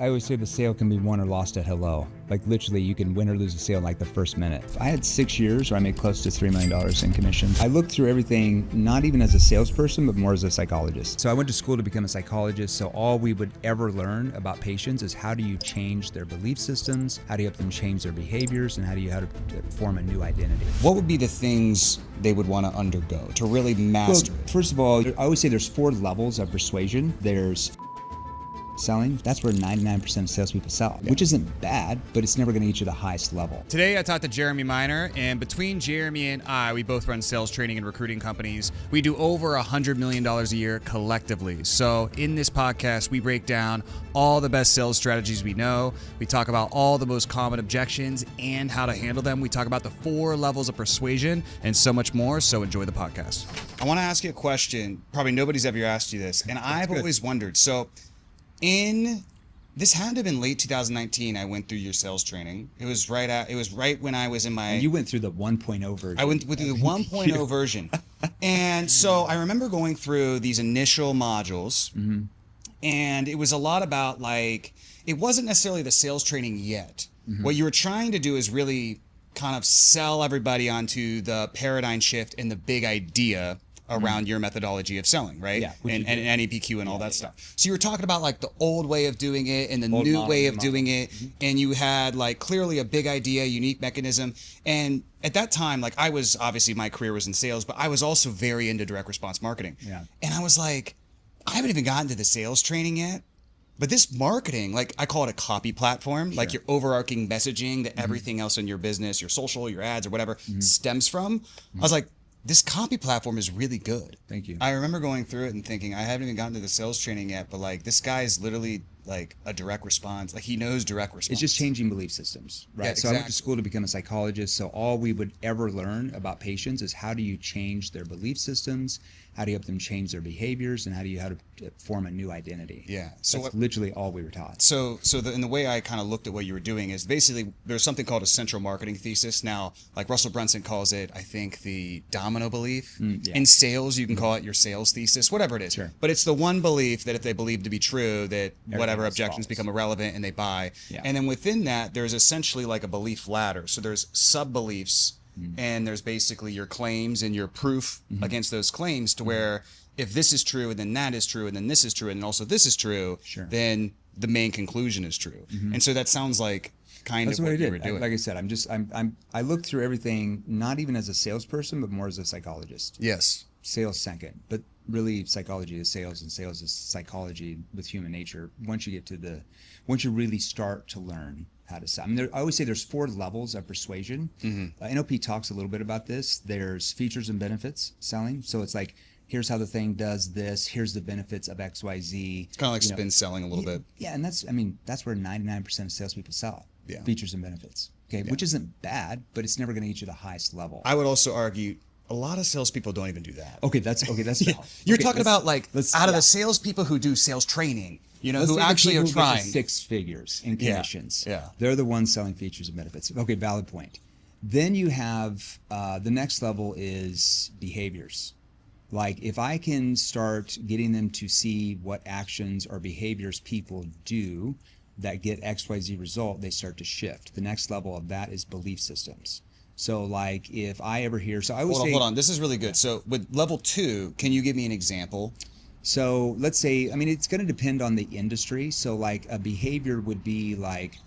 I always say the sale can be won or lost at hello. Like literally you can win or lose a sale in like the first minute. I had 6 years where I made close to $3 million in commission. I looked through everything, not even as a salesperson, but more as a psychologist. So I went to school to become a psychologist. So all we would ever learn about patients is how do you change their belief systems? How do you help them change their behaviors? And how to form a new identity? What would be the things they would want to undergo to really master it? First of all, I always say there's 4 levels of persuasion. There's selling. That's where 99% of salespeople sell, which isn't bad, but it's never going to get you the highest level. Today, I talked to Jeremy Miner, and between Jeremy and I, we both run sales training and recruiting companies. We do over $100 million a year collectively. So in this podcast, we break down all the best sales strategies we know. We talk about all the most common objections and how to handle them. We talk about the 4 levels of persuasion and so much more. So enjoy the podcast. I want to ask you a question. Probably nobody's ever asked you this, and I've always wondered. So this had to have been late 2019. I went through your sales training. It was right when I was in my. And you went through the 1.0 version. I went through the 1.0 version, and so I remember going through these initial modules, and it was a lot about like it wasn't necessarily the sales training yet. What you were trying to do is really kind of sell everybody onto the paradigm shift and the big idea around your methodology of selling, right? Yeah, and NEPQ and all that stuff. So you were talking about like the old way of doing it and the new way of doing it. And you had like clearly a big idea, unique mechanism. And at that time, like I was, obviously my career was in sales, but I was also very into direct response marketing. Yeah. And I was like, I haven't even gotten to the sales training yet. But this marketing, like I call it a copy platform, like your overarching messaging that everything else in your business, your social, your ads or whatever stems from. I was like, this copy platform is really good. Thank you. I remember going through it and thinking, I haven't even gotten to the sales training yet, but like this guy is literally like a direct response. Like he knows direct response. It's just changing belief systems, right? Yeah, So I went to school to become a psychologist. So all we would ever learn about patients is how do you change their belief systems? How do you help them change their behaviors? And how to form a new identity? Yeah. So that's literally all we were taught. So in the way I kind of looked at what you were doing is basically there's something called a central marketing thesis. Now, like Russell Brunson calls it, I think the domino belief. In sales, you can call it your sales thesis, whatever it is. Sure. But it's the one belief that if they believe to be true, that whatever else objections follows. become irrelevant and they buy. Yeah. And then within that, there's essentially like a belief ladder. So there's sub-beliefs and there's basically your claims and your proof against those claims to where if this is true and then that is true and then this is true and then also this is true, then the main conclusion is true. And so that sounds like kind of what you were doing. Like I said, I looked through everything, not even as a salesperson, but more as a psychologist. Yes. Sales second, but really psychology is sales and sales is psychology with human nature. Once you really start to learn how to sell. I mean, I always say there's 4 levels of persuasion. NLP talks a little bit about this. There's features and benefits selling. So it's like, here's how the thing does this. Here's the benefits of X, Y, Z. It's kind of like spin selling a little bit. Yeah, and that's where 99% of salespeople sell. Yeah. Features and benefits. Okay, which isn't bad, but it's never going to get you the highest level. I would also argue a lot of salespeople don't even do that. Okay, that's You're talking about like out of the salespeople who do sales training, who actually are trying 6 figures in commissions. Yeah. They're the ones selling features and benefits. Okay, valid point. Then you have the next level is behaviors. Like if I can start getting them to see what actions or behaviors people do that get XYZ result, they start to shift. The next level of that is belief systems. So like if I ever hear, so I always say, hold on, this is really good. So with level 2, can you give me an example? So let's say, it's going to depend on the industry. So like a behavior would be like,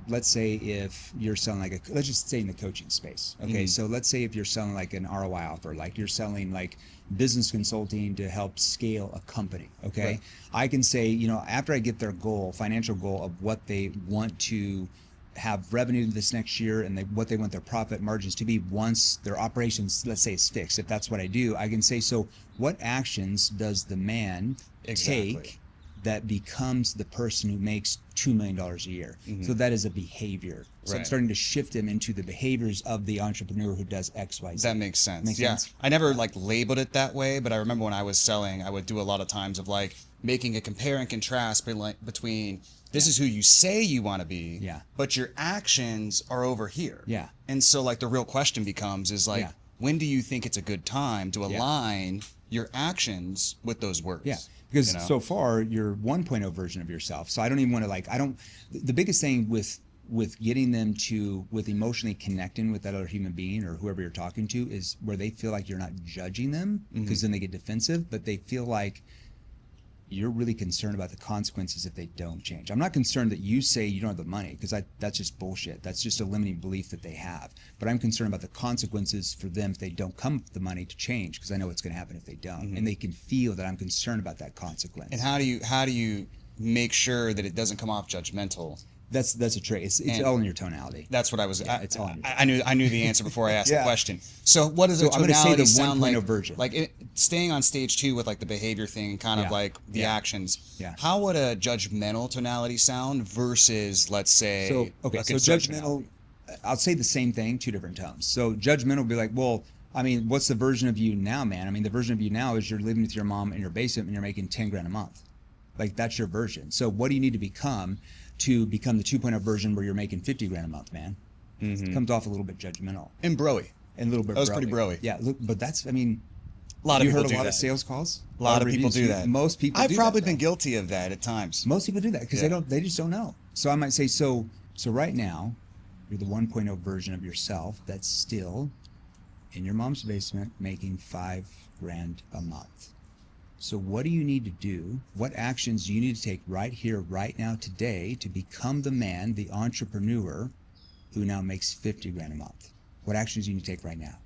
let's say if you're selling let's just say in the coaching space. Okay. So let's say if you're selling like an ROI offer, like you're selling like business consulting to help scale a company. Okay. Right. I can say, after I get their financial goal of what they want to have revenue this next year and what they want their profit margins to be once their operations, let's say, is fixed. If that's what I do, I can say, so what actions does the man take that becomes the person who makes $2 million a year? So that is a behavior. So I'm starting to shift him into the behaviors of the entrepreneur who does X, Y, Z. That makes sense. Sense? I never labeled it that way, but I remember when I was selling, I would do a lot of times of making a compare and contrast between this is who you say you want to be, but your actions are over here. Yeah. And so the real question becomes is when do you think it's a good time to align your actions with those words? Yeah. Because you know? so far you're 1.0 version of yourself. So I don't even want to like, I don't, the biggest thing with getting them to, with emotionally connecting with that other human being or whoever you're talking to is where they feel like you're not judging them, because then they get defensive, but they feel like you're really concerned about the consequences if they don't change. I'm not concerned that you say you don't have the money, because that's just bullshit. That's just a limiting belief that they have. But I'm concerned about the consequences for them if they don't come with the money to change, because I know what's going to happen if they don't. And they can feel that I'm concerned about that consequence. And how do you make sure that it doesn't come off judgmental? That's a trait. It's all in your tonality. That's what I was. It's all in your I knew the answer before I asked Yeah. the question. So what does So a I'm gonna say tonality the sound 1.0 like? version. Like staying on stage 2 with like the behavior thing, kind of Yeah. like the Yeah. actions. Yeah. How would a judgmental tonality sound versus, let's say, So a so construction judgmental, I'll say the same thing, two different tones. So judgmental will be like, well, I mean, what's the version of you now, man? I mean, the version of you now is you're living with your mom in your basement and you're making 10 grand a month. Like, that's your version. So what do you need to become the 2.0 version where you're making 50 grand a month, man? It comes off a little bit judgmental and broy. and a little bit That was pretty broy. Yeah, look, but that's, I mean, A lot of you people heard do a lot that. of sales calls? A lot of people reviews. do that. Most people I've do probably that, been though. guilty of that at times. Most people do that because Yeah. they just don't know. So I might say, so right now, you're the 1.0 version of yourself that's still in your mom's basement making 5 grand a month. So what do you need to do? What actions do you need to take right here, right now, today to become the man, the entrepreneur who now makes 50 grand a month? What actions do you need to take right now?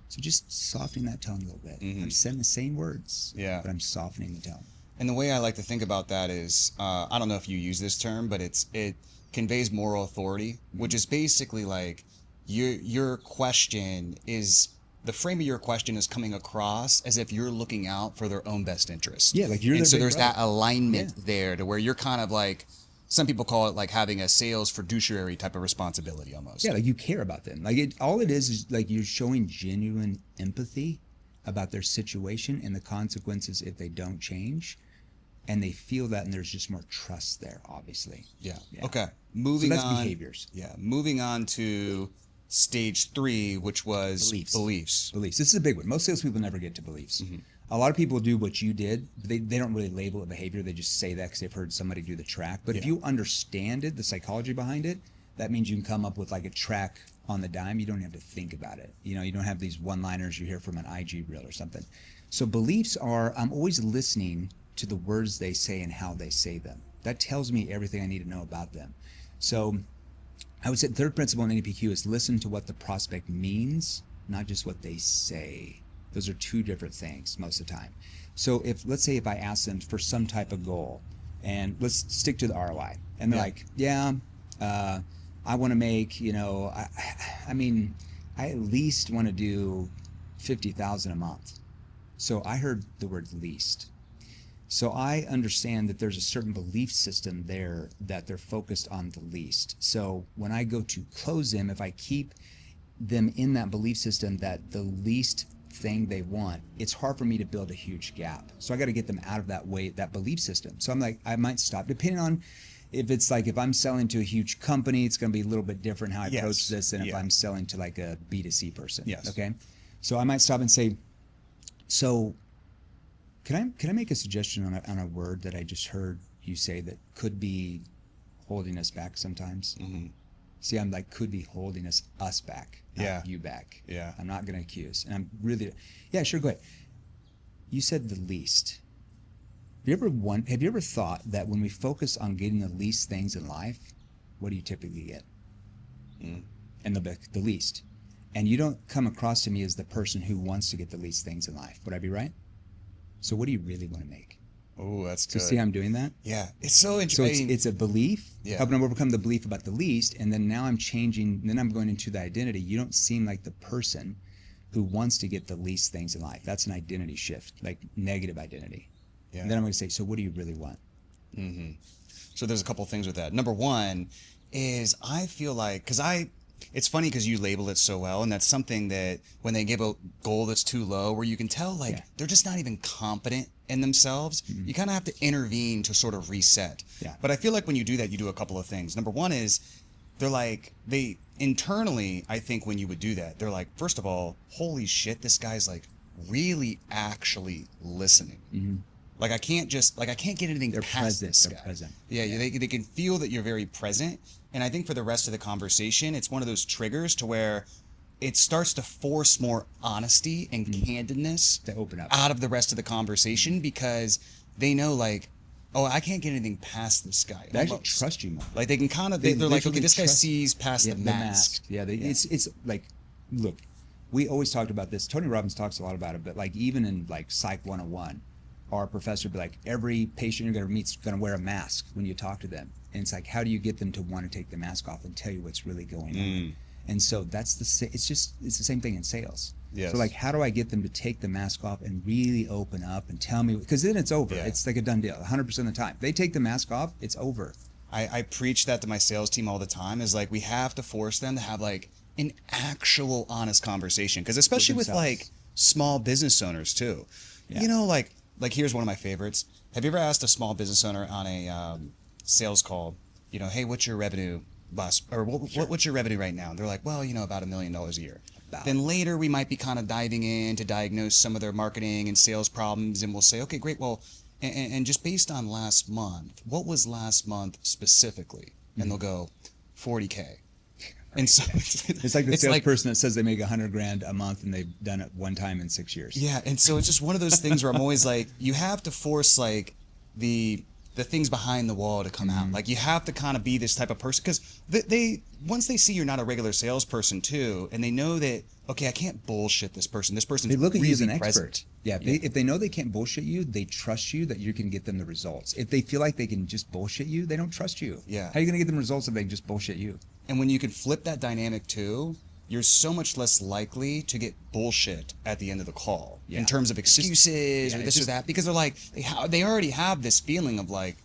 So just softening that tone a little bit. I'm saying the same words, Yeah. but I'm softening the tone. And the way I like to think about that is, I don't know if you use this term, but it conveys moral authority, which is basically like your question is, the frame of your question is coming across as if you're looking out for their own best interest. Yeah, like you're and their so big there's brother. that alignment there to where you're kind of like, some people call it like having a sales fiduciary type of responsibility almost. Yeah, like you care about them. Like all it is like you're showing genuine empathy about their situation and the consequences if they don't change, and they feel that, and there's just more trust there, obviously. Yeah. Yeah. Okay. Moving So that's on. behaviors. Yeah. Moving on to stage 3, which was Beliefs. This is a big one. Most salespeople never get to beliefs. A lot of people do what you did, but they don't really label it behavior. They just say that because they've heard somebody do the track. But if Yeah. you understand it, the psychology behind it, that means you can come up with like a track on the dime. You don't have to think about it. You know, you don't have these one-liners you hear from an IG reel or something. So beliefs are, I'm always listening to the words they say and how they say them. That tells me everything I need to know about them. So I would say the third principle in NPQ is listen to what the prospect means, not just what they say. Those are two different things most of the time. So let's say if I ask them for some type of goal, and let's stick to the ROI, and they're like, I want to make, I mean, I at least want to do 50,000 a month. So I heard the word least. So I understand that there's a certain belief system there that they're focused on the least. So when I go to close them, if I keep them in that belief system that the least thing they want, it's hard for me to build a huge gap. So I got to get them out of that belief system. So I'm like, I might stop, depending on if it's like, if I'm selling to a huge company, it's going to be a little bit different how I approach this than if I'm selling to like a B2C person. Yes. Okay. So I might stop and say, so can I make a suggestion on a word that I just heard you say that could be holding us back sometimes? See, I'm like, could be holding us back, not you back. Yeah. I'm not going to accuse. And I'm really, yeah, sure, go ahead. You said the least. Have you ever thought that when we focus on getting the least things in life, what do you typically get? And the least. And you don't come across to me as the person who wants to get the least things in life. Would I be right? So what do you really want to make? Oh, that's So good. see how I'm doing that? Yeah. It's so So interesting. it's a belief, Yeah. helping them overcome the belief about the least, and then now I'm changing, then I'm going into the identity. You don't seem like the person who wants to get the least things in life. That's an identity shift, like negative identity. Yeah. And then I'm going to say, so what do you really want? So there's a couple things with that. Number one is, I feel like, it's funny because you label it so well, and that's something that when they give a goal that's too low, where you can tell like they're just not even confident in themselves, you kind of have to intervene to sort of reset. Yeah. But I feel like when you do that, you do a couple of things. Number one is, they internally, I think when you would do that, they're like, first of all, holy shit, this guy's like really actually listening. Like I can't get anything They're past present. this They're guy. present. Yeah, they can feel that you're very present. And I think for the rest of the conversation, it's one of those triggers to where it starts to force more honesty and candidness To open up. out of the rest of the conversation because they know like, oh, I can't get anything past this guy. They actually almost. trust you more. Like they can kind of, they're like, literally okay, this guy trust- sees past Yeah, the mask. Yeah, it's like, look, we always talked about this. Tony Robbins talks a lot about it, but like even in like Psych 101, our professor would be like, every patient you're going to meet is going to wear a mask when you talk to them. And it's like, how do you get them to want to take the mask off and tell you what's really going on? And so that's it's the same thing in sales. Yes. So like, how do I get them to take the mask off and really open up and tell me, because then it's over. Yeah. It's like a done deal 100% of the time. They take the mask off, it's over. I preach that to my sales team all the time is like, we have to force them to have like an actual honest conversation. Because especially with like small business owners too, you know, like here's one of my favorites. Have you ever asked a small business owner on a sales call, you know, hey, what's your revenue what's your revenue right now? And they're like, well, you know, about $1 million a year. Then later we might be kind of diving in to diagnose some of their marketing and sales problems. And we'll say, okay, great. Well, and just based on last month, what was last month specifically? And they'll go 40K. And so it's like the salesperson that says they make $100,000 a month and they've done it one time in 6 years. Yeah. And so it's just one of those things where I'm always like, you have to force like the things behind the wall to come out. Like you have to kind of be this type of person because they once they see you're not a regular salesperson too, and they know that, okay, I can't bullshit this person. This person's They look at really you as an present. expert. Yeah, if they know they can't bullshit you, they trust you that you can get them the results. If they feel like they can just bullshit you, they don't trust you. Yeah. How are you going to get them results if they can just bullshit you? And when you can flip that dynamic too, you're so much less likely to get bullshit at the end of the call in terms of excuses or this or that, because they're like, they already have this feeling of like,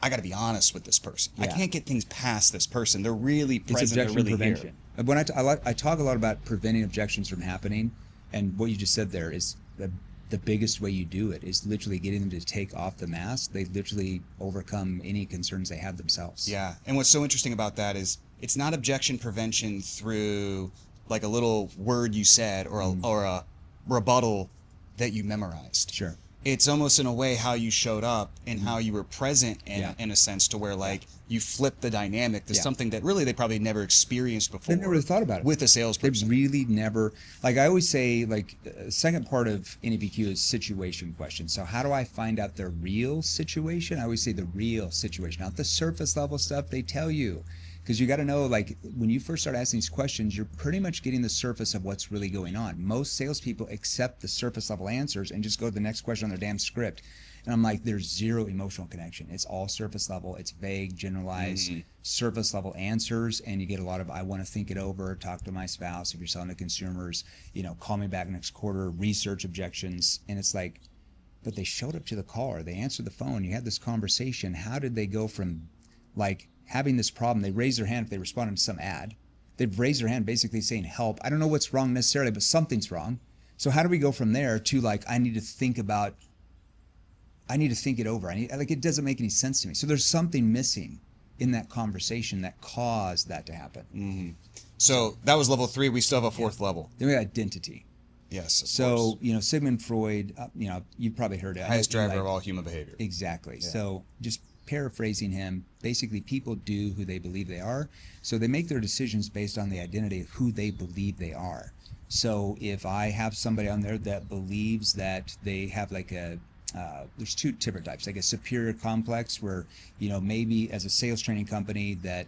I got to be honest with this person. I can't get things past this person. They're really present. It's objection They're really prevention. here. When I talk a lot about preventing objections from happening, and what you just said there is the biggest way you do it is literally getting them to take off the mask. They literally overcome any concerns they have themselves. Yeah. And what's so interesting about that is it's not objection prevention through like a little word you said or a rebuttal that you memorized. Sure. It's almost in a way how you showed up and how you were present in a sense to where like you flipped the dynamic to something that really they probably never experienced before. They never really thought about it. With a salesperson. They really never, like I always say, like second part of NEPQ is situation question. So how do I find out the real situation? I always say the real situation, not the surface level stuff they tell you. Because you got to know, like, when you first start asking these questions, you're pretty much getting the surface of what's really going on. Most salespeople accept the surface level answers and just go to the next question on their damn script. And I'm like, there's zero emotional connection. It's all surface level. It's vague, generalized, surface level answers. And you get a lot of, I want to think it over, talk to my spouse. If you're selling to consumers, you know, call me back next quarter, research objections. And it's like, but they showed up to the call or they answered the phone. You had this conversation. How did they go from like having this problem? They raise their hand if they responded to some ad. They've raised their hand basically saying help. I don't know what's wrong necessarily, but something's wrong. So how do we go from there to like, I need to think it over. Like, it doesn't make any sense to me. So there's something missing in that conversation that caused that to happen. So that was level 3. We still have a 4th level. Then we got identity. Yes. So, course. you know, Sigmund Freud, you know, you've probably heard it. Highest driver like, of all human behavior. Exactly. Yeah. So just paraphrasing him, basically people do who they believe they are. So they make their decisions based on the identity of who they believe they are. So if I have somebody on there that believes that they have like there's 2 different types, like a superior complex where, you know, maybe as a sales training company that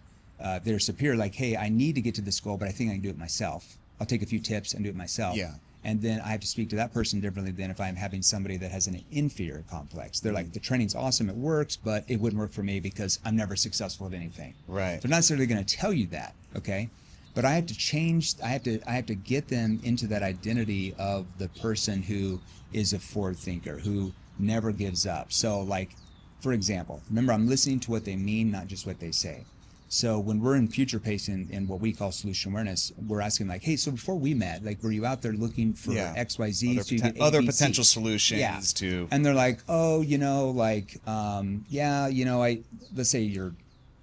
they're superior, like, hey, I need to get to this goal, but I think I can do it myself. I'll take a few tips and do it myself. Yeah. And then I have to speak to that person differently than if I'm having somebody that has an inferior complex. They're like, the training's awesome, it works, but it wouldn't work for me because I'm never successful at anything. Right. They're not necessarily going to tell you that, okay? But I have to change, I have to get them into that identity of the person who is a forward thinker, who never gives up. So like, for example, remember, I'm listening to what they mean, not just what they say. So when we're in future pacing in what we call solution awareness, we're asking like, hey, so before we met, like, were you out there looking for X, Y, Z? Other potential solutions to. And they're like, oh, you know, like, yeah, you know, let's say you're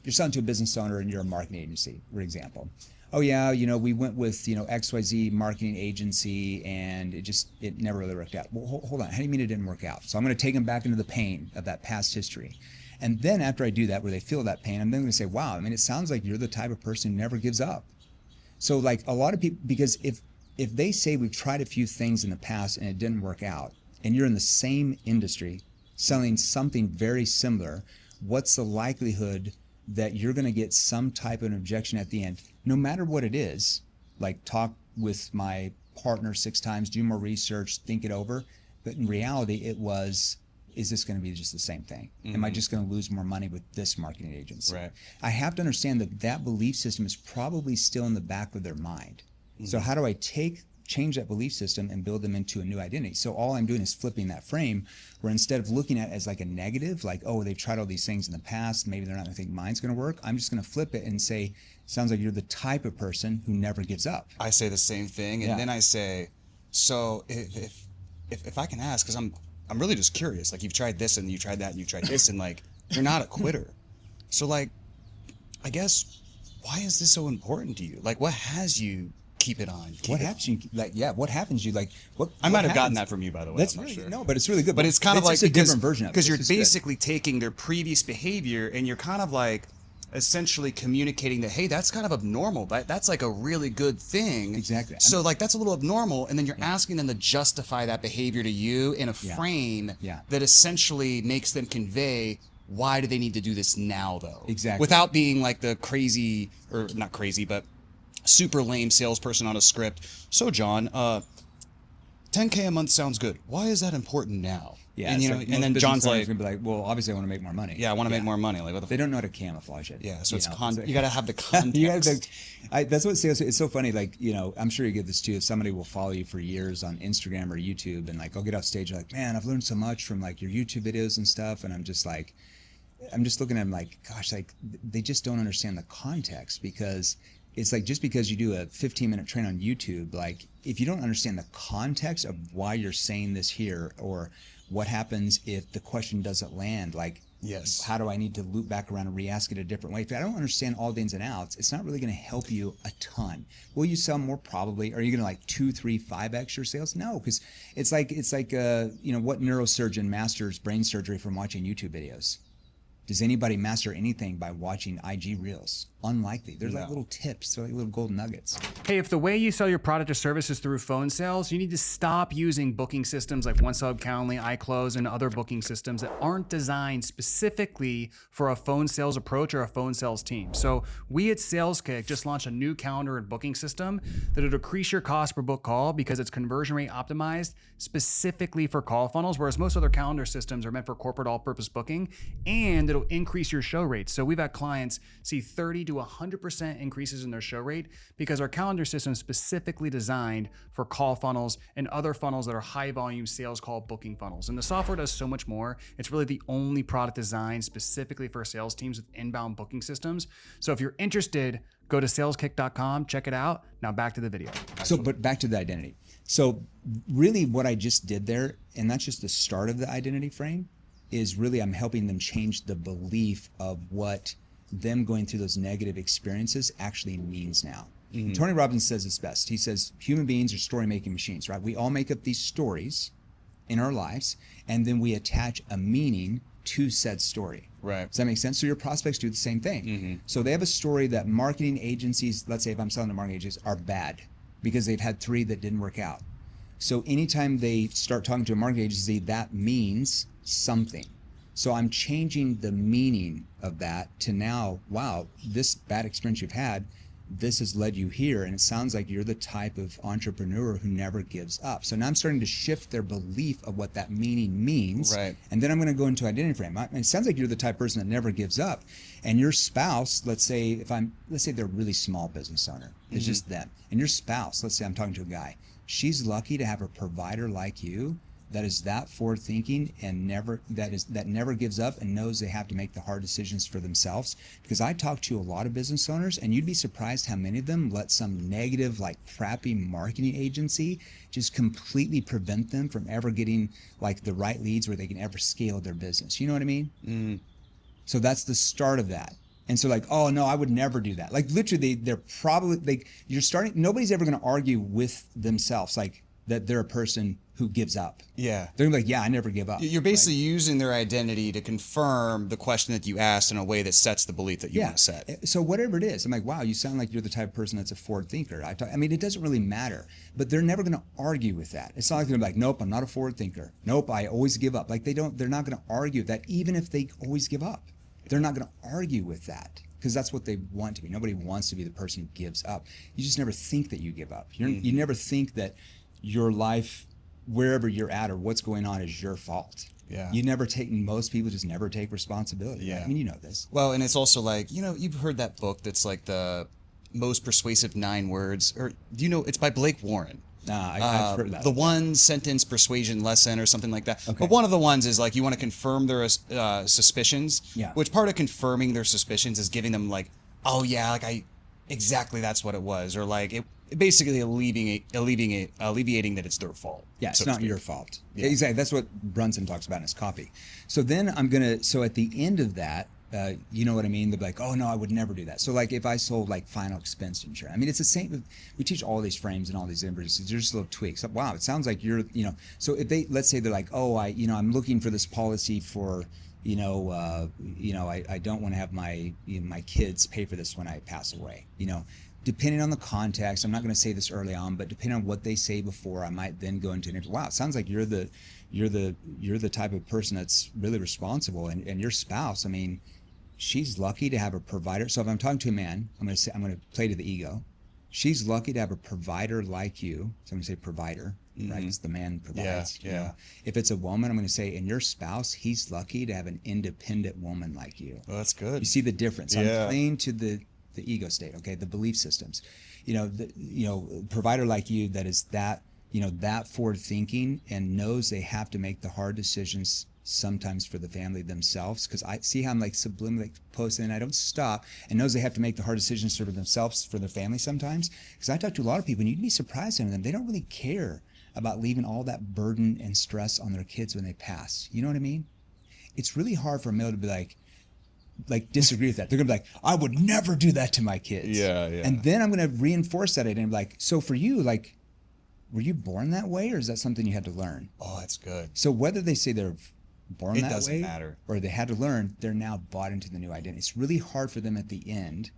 selling to a business owner and you're a marketing agency, for example. oh yeah, we went with, XYZ marketing agency and it never really worked out. Well, hold on. How do you mean it didn't work out? So I'm going to take them back into the pain of that past history. And then after I do that, where they feel that pain, I'm then going to say, wow, I mean, it sounds like you're the type of person who never gives up. So like a lot of people, because if they say we've tried a few things in the past and it didn't work out, and you're in the same industry selling something very similar, what's the likelihood that you're going to get some type of an objection at the end, no matter what it is? Like, talk with my partner 6 times, do more research, think it over. But in reality, it was, is this going to be just the same thing? Am I just going to lose more money with this marketing agency? Right. I have to understand that belief system is probably still in the back of their mind. So how do I change that belief system and build them into a new identity? So all I'm doing is flipping that frame, where instead of looking at it as like a negative, like, oh, they've tried all these things in the past, maybe they're not going to think mine's going to work. I'm just going to flip it and say, sounds like you're the type of person who never gives up. I say the same thing. And then I say, so if I can ask, because I'm really just curious, like, you've tried this and you tried that and you tried this, and like, you're not a quitter. So like, I guess, why is this so important to you? Like, what has you keep it on? What happens? What happens? I might have gotten that from you, by the way. That's I'm not really sure. No, but it's really good. But it's kind of like a different version of it. Because you're basically taking their previous behavior and you're kind of like essentially communicating that, hey, that's kind of abnormal. That's like a really good thing. Exactly. So like, that's a little abnormal, and then you're asking them to justify that behavior to you in a frame that essentially makes them convey, why do they need to do this now, though? Exactly. Without being like the crazy, or not crazy, but super lame salesperson on a script. So John, $10K a month sounds good. Why is that important now? Yeah, and and then John's like, gonna be like, well, obviously I want to make more money. yeah, I want to make more money. Like, what the They don't know how to camouflage it. Yeah, so it's like, you got to have the context. That's what sales. It's so funny. Like, I'm sure you get this too. If somebody will follow you for years on Instagram or YouTube, and like, I'll get off stage, like, man, I've learned so much from like your YouTube videos and stuff, and I'm just looking at them like, gosh, like, they just don't understand the context. Because it's like, just because you do a 15-minute train on YouTube, like, if you don't understand the context of why you're saying this here, or what happens if the question doesn't land, like, yes, how do I need to loop back around and re-ask it a different way? If I don't understand all the ins and outs, it's not really going to help you a ton. Will you sell more? Probably. Are you going to like 2, 3, 5x your sales? No, because it's like what neurosurgeon masters brain surgery from watching YouTube videos? Does anybody master anything by watching IG Reels? Unlikely. There's like little tips, they're like little golden nuggets. Hey, if the way you sell your product or service is through phone sales, you need to stop using booking systems like OneSub, Calendly, iClose, and other booking systems that aren't designed specifically for a phone sales approach or a phone sales team. So we at Saleskick just launched a new calendar and booking system that'll decrease your cost per book call because it's conversion rate optimized specifically for call funnels, whereas most other calendar systems are meant for corporate all-purpose booking, and it'll increase your show rate. So we've had clients see 30 to 100% increases in their show rate because our calendar system is specifically designed for call funnels and other funnels that are high volume sales call booking funnels. And the software does so much more. It's really the only product designed specifically for sales teams with inbound booking systems. So if you're interested, go to saleskick.com, check it out. Now back to the video. So, but back to the identity. So really what I just did there, and that's just the start of the identity frame, is really I'm helping them change the belief of what them going through those negative experiences actually means now. Mm-hmm. Tony Robbins says it's best. He says human beings are story-making machines, right? We all make up these stories in our lives, and then we attach a meaning to said story. Right. Does that make sense? So your prospects do the same thing. Mm-hmm. So they have a story that marketing agencies, let's say if I'm selling to marketing agencies, are bad because they've had 3 that didn't work out. So anytime they start talking to a marketing agency, that means something. So I'm changing the meaning of that to now, wow, this bad experience you've had, this has led you here, and it sounds like you're the type of entrepreneur who never gives up. So now I'm starting to shift their belief of what that meaning means. Right. And then I'm going to go into identity frame. It sounds like you're the type of person that never gives up. And your spouse, let's say they're a really small business owner. It's just them. And your spouse, let's say I'm talking to a guy, she's lucky to have a provider like you that is that forward thinking and that never gives up and knows they have to make the hard decisions for themselves. Because I talk to a lot of business owners, and you'd be surprised how many of them let some negative, like crappy marketing agency just completely prevent them from ever getting like the right leads where they can ever scale their business. You know what I mean? So that's the start of that. And so like, oh no, I would never do that. Like literally they're probably like, nobody's ever going to argue with themselves like that they're a person who gives up. Yeah. They're gonna be like, yeah, I never give up. You're basically using their identity to confirm the question that you asked in a way that sets the belief that you want to set. So whatever it is, I'm like, wow, you sound like you're the type of person that's a forward thinker. I mean, it doesn't really matter, but they're never going to argue with that. It's not like they're like, nope, I'm not a forward thinker. Nope, I always give up. Like they're not going to argue that even if they always give up. They're not going to argue with that because that's what they want to be. Nobody wants to be the person who gives up. You just never think that you give up. You never think that your life, wherever you're at or what's going on, is your fault. Yeah. Most people just never take responsibility. Yeah. Right? I mean, you know this. Well, and it's also like, you've heard that book that's like the most persuasive 9 words, or it's by Blake Warren. I've heard that. The one sentence persuasion lesson or something like that. Okay. But one of the ones is like you want to confirm their suspicions. Yeah. Which part of confirming their suspicions is giving them like, oh yeah, like exactly that's what it was, or like it basically alleviating that it's their fault. Yeah, it's so to not speak. your fault. Yeah. Exactly. That's what Brunson talks about in his copy. So then so at the end of that, you know what I mean? They'll be like, oh no, I would never do that. So like if I sold like final expense insurance, I mean, it's the same. We teach all these frames and all these inversions. There's just little tweaks. Wow, it sounds like you're, so if let's say they're like, oh, I'm looking for this policy for, I don't want to have my kids pay for this when I pass away, Depending on the context, I'm not going to say this early on, but depending on what they say before, I might then go into an interview. Wow, it sounds like you're the type of person that's really responsible, and your spouse, I mean, she's lucky to have a provider. So if I'm talking to a man, I'm going to play to the ego. She's lucky to have a provider like you. So I'm going to say provider, right? It's the man provides. Yeah. If it's a woman, I'm going to say, and your spouse, he's lucky to have an independent woman like you. Well, that's good. You see the difference. Yeah. I'm playing to the ego state, okay, the belief systems. Provider like you that is that, that forward thinking and knows they have to make the hard decisions sometimes for the family themselves, because I see how I'm like subliminally posting and I don't stop, and knows they have to make the hard decisions for themselves, for their family sometimes. Because I talk to a lot of people and you'd be surprised at them. They don't really care about leaving all that burden and stress on their kids when they pass. You know what I mean? It's really hard for a male to be like disagree with that. They're gonna be like, I would never do that to my kids. Yeah. And then I'm gonna reinforce that and be like, so for you, like, were you born that way, or is that something you had to learn? Oh, that's good. So whether they say they're born that way, it doesn't matter, or they had to learn, they're now bought into the new identity. It's really hard for them at the end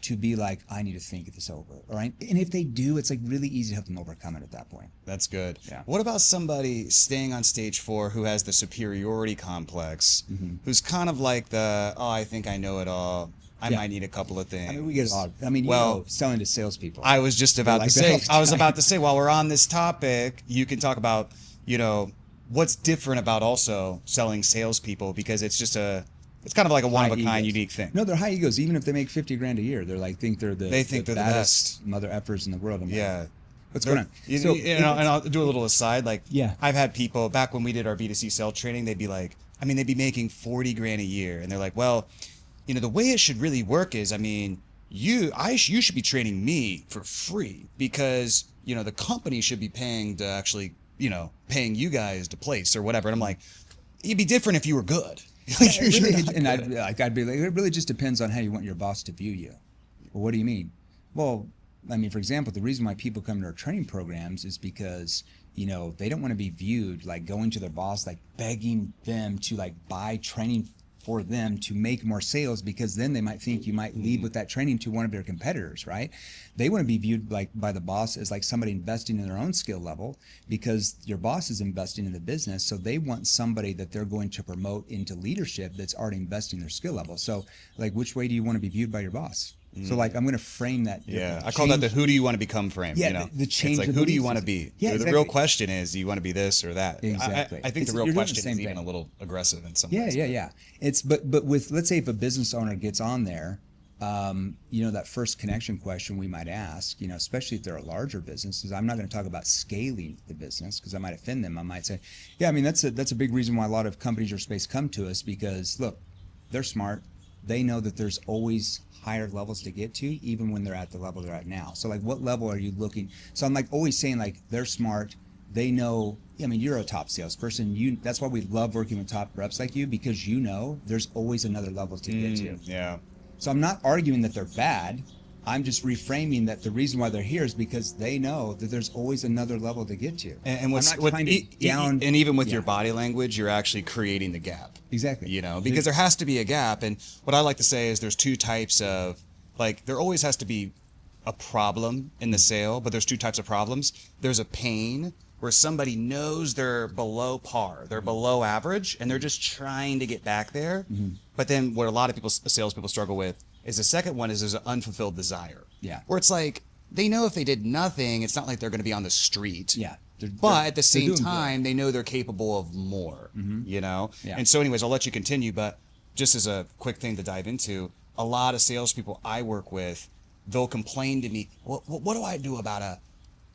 to be like, I need to think this over. All right. And if they do, it's like really easy to help them overcome it at that point. That's good. Yeah. What about somebody staying on stage 4 who has the superiority complex, who's kind of like I think I know it all. I might need a couple of things. I mean, we get a lot. Selling to salespeople. I was just about to say, while we're on this topic, you can talk about, what's different about also selling salespeople, because it's kind of like a one-of-a-kind unique thing. No, they're high egos. Even if they make $50,000 a year, they're like, they're the best mother effers in the world. Yeah. What's going on? And I'll do a little aside. Like, yeah. I've had people back when we did our B2C sales training, they'd be like, they'd be making $40,000 a year. And they're like, well, the way it should really work is, you should be training me for free, because, the company should be paying to actually, paying you guys to place or whatever. And I'm like, it'd be different if you were good. I'd be like, it really just depends on how you want your boss to view you. Well, what do you mean? Well, for example, the reason why people come to our training programs is because, they don't want to be viewed like going to their boss, like begging them to like buy training for them to make more sales, because then they might think you might lead with that training to one of their competitors, right? They want to be viewed like by the boss as like somebody investing in their own skill level, because your boss is investing in the business. So they want somebody that they're going to promote into leadership that's already investing their skill level. So like, which way do you want to be viewed by your boss? So like, I'm going to frame that. Yeah. I call that the who do you want to become frame. Yeah. The change. It's like, who do you want to be? Yeah. The real question is, do you want to be this or that? Exactly. I think the real question is even a little aggressive in some ways. Yeah. It's, but with, let's say if a business owner gets on there, that first connection question we might ask, especially if they're a larger business, is I'm not going to talk about scaling the business because I might offend them. I might say, that's a big reason why a lot of companies or space come to us, because look, they're smart. They know that there's always higher levels to get to, even when they're at the level they're at now. So like, what level are you looking? So I'm like always saying like, they're smart. They know, you're a top salesperson. That's why we love working with top reps like you, because there's always another level to get to. Yeah. So I'm not arguing that they're bad. I'm just reframing that the reason why they're here is because they know that there's always another level to get to. And what's I'm not trying to down, and even with your body language, you're actually creating the gap. Exactly. You know, because there has to be a gap. And what I like to say is there's two types of, like, there always has to be a problem in the sale, but there's two types of problems. There's a pain where somebody knows they're below par, they're below average, and they're just trying to get back there. But then what a lot of people, salespeople struggle with is the second one is there's an unfulfilled desire. Yeah. Where it's like, they know if they did nothing, it's not like they're going to be on the street. Yeah. But at the same doing time, they know they're capable of more, you know? Yeah. And so anyways, I'll let you continue, but just as a quick thing to dive into, a lot of salespeople I work with, they'll complain to me, what do I do about a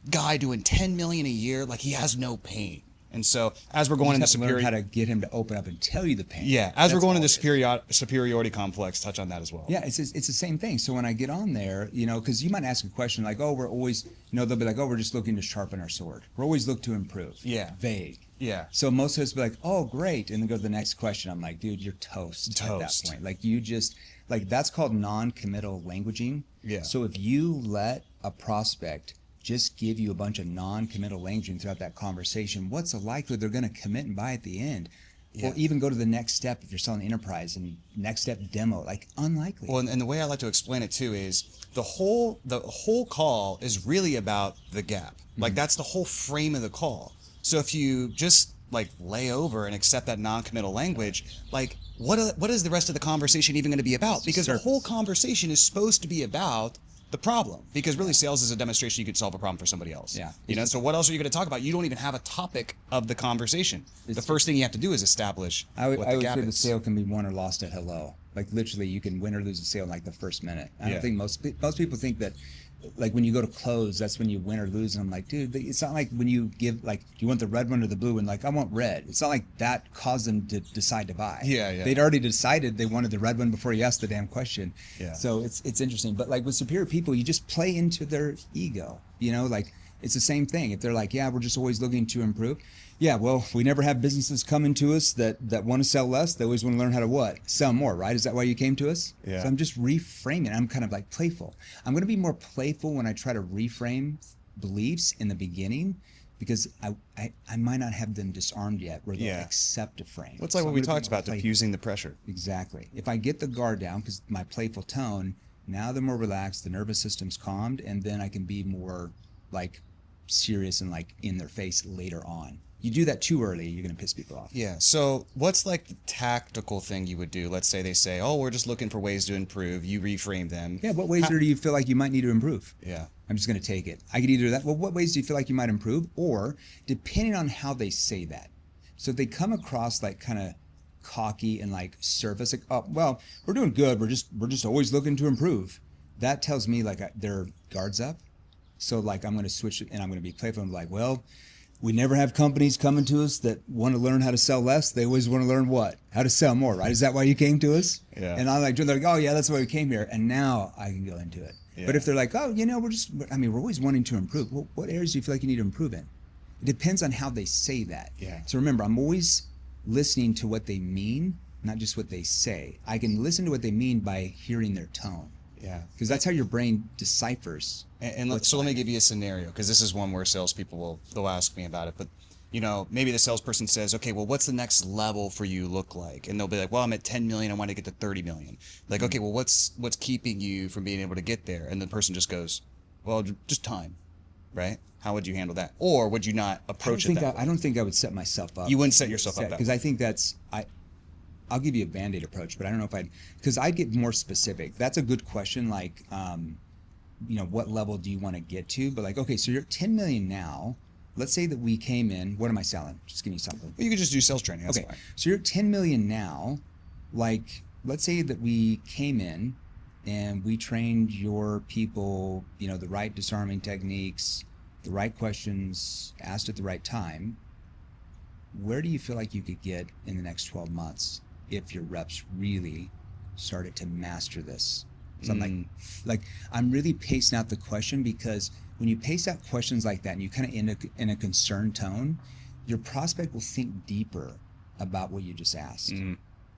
guy doing 10 million a year? Like, he has no pain. And so as we're going into learn how to get him to open up and tell you the pain. Yeah, as we're going into superiority complex, touch on that as well. Yeah, it's the same thing. So when I get on there, you know, because you might ask a question like, oh, we're always, you know, they'll be like, oh, we're just looking to sharpen our sword. We're always look to improve. Yeah. Vague. Yeah. So most of us be like, oh, great. And then go to the next question. I'm like, dude, you're toast at that point. Like, you just, like, that's called non-committal languaging. Yeah. So if you let a prospect just give you a bunch of non-committal languaging throughout that conversation, what's the likelihood they're going to commit and buy at the end? Yeah. Or even go to the next step if you're selling enterprise and next step demo, like, unlikely. Well, and the way I like to explain it too is the whole call is really about the gap. Like, that's the whole frame of the call. So if you just like lay over and accept that non-committal language, like, what is the rest of the conversation even going to be about? Because the whole conversation is supposed to be about the problem, because really sales is a demonstration you could solve a problem for somebody else. Yeah. You know, so what else are you going to talk about? You don't even have a topic of the conversation. The first thing you have to do is establish what the always gap say is. the sale can be won or lost at hello. Like, literally, you can win or lose a sale in like the first minute. I don't think most people think that, like, when you go to close, that's when you win or lose. And I'm like, dude, it's not like when you give, like, do you want the red one or the blue one? Like, I want red. It's not like that caused them to decide to buy. Yeah. They'd already decided they wanted the red one before you asked the damn question. Yeah. So it's interesting. But like with superior people, you just play into their ego. You know, like, it's the same thing. If they're like, yeah, we're just always looking to improve. Yeah, well, we never have businesses coming to us that want to sell less. They always want to learn how to what? Sell more, right? Is that why you came to us? Yeah. So I'm just reframing. I'm kind of like playful. I'm going to be more playful when I try to reframe beliefs in the beginning, because I might not have them disarmed yet where they'll accept a frame. What's like So what I'm we gonna be talked more about, playful. diffusing the pressure. Exactly. If I get the guard down, because my playful tone, now they're more relaxed, the nervous system's calmed, and then I can be more like serious and like in their face later on. You do that too early, you're going to piss people off. Yeah. So what's like the tactical thing you would do? Let's say they say, oh, we're just looking for ways to improve. You reframe them. Yeah, what ways do you feel like you might need to improve? Yeah. I'm just going to take it. I could either do that. Well, what ways do you feel like you might improve? Or depending on how they say that. So if they come across like kind of cocky and like surface, like, oh, well, we're doing good. We're just always looking to improve. That tells me like their guard's up. So like I'm going to switch it and I'm going to be playful and be like, well, we never have companies coming to us that want to learn how to sell less. They always want to learn what? How to sell more, right? Is that why you came to us? Yeah. And I'm like, they're like, oh yeah, that's why we came here. And now I can go into it. Yeah. But if they're like, oh, you know, we're always wanting to improve. Well, what areas do you feel like you need to improve in? It depends on how they say that. Yeah. So remember, I'm always listening to what they mean, not just what they say. I can listen to what they mean by hearing their tone. Yeah. Because that's how your brain deciphers. So let me give you a scenario, because this is one where salespeople they'll ask me about it. But, you know, maybe the salesperson says, okay, well, what's the next level for you look like? And they'll be like, well, I'm at 10 million. I want to get to 30 million. Like, okay, well, what's keeping you from being able to get there? And the person just goes, well, just time, right? How would you handle that? Or would you not approach it that way? I don't think I would set myself up. You wouldn't set yourself up that way. Because I think I'll give you a Band-Aid approach, but I don't know if because I'd get more specific. That's a good question. Like, you know, what level do you want to get to? But like, okay, so you're at 10 million now. Let's say that we came in, what am I selling? Just give me something. Well, you could just do sales training. That's Okay, fine. so you're at 10 million now. Like, let's say that we came in and we trained your people, you know, the right disarming techniques, the right questions asked at the right time. Where do you feel like you could get in the next 12 months if your reps really started to master this? So I'm like I'm really pacing out the question, because when you pace out questions like that and you kind of in a concerned tone, your prospect will think deeper about what you just asked.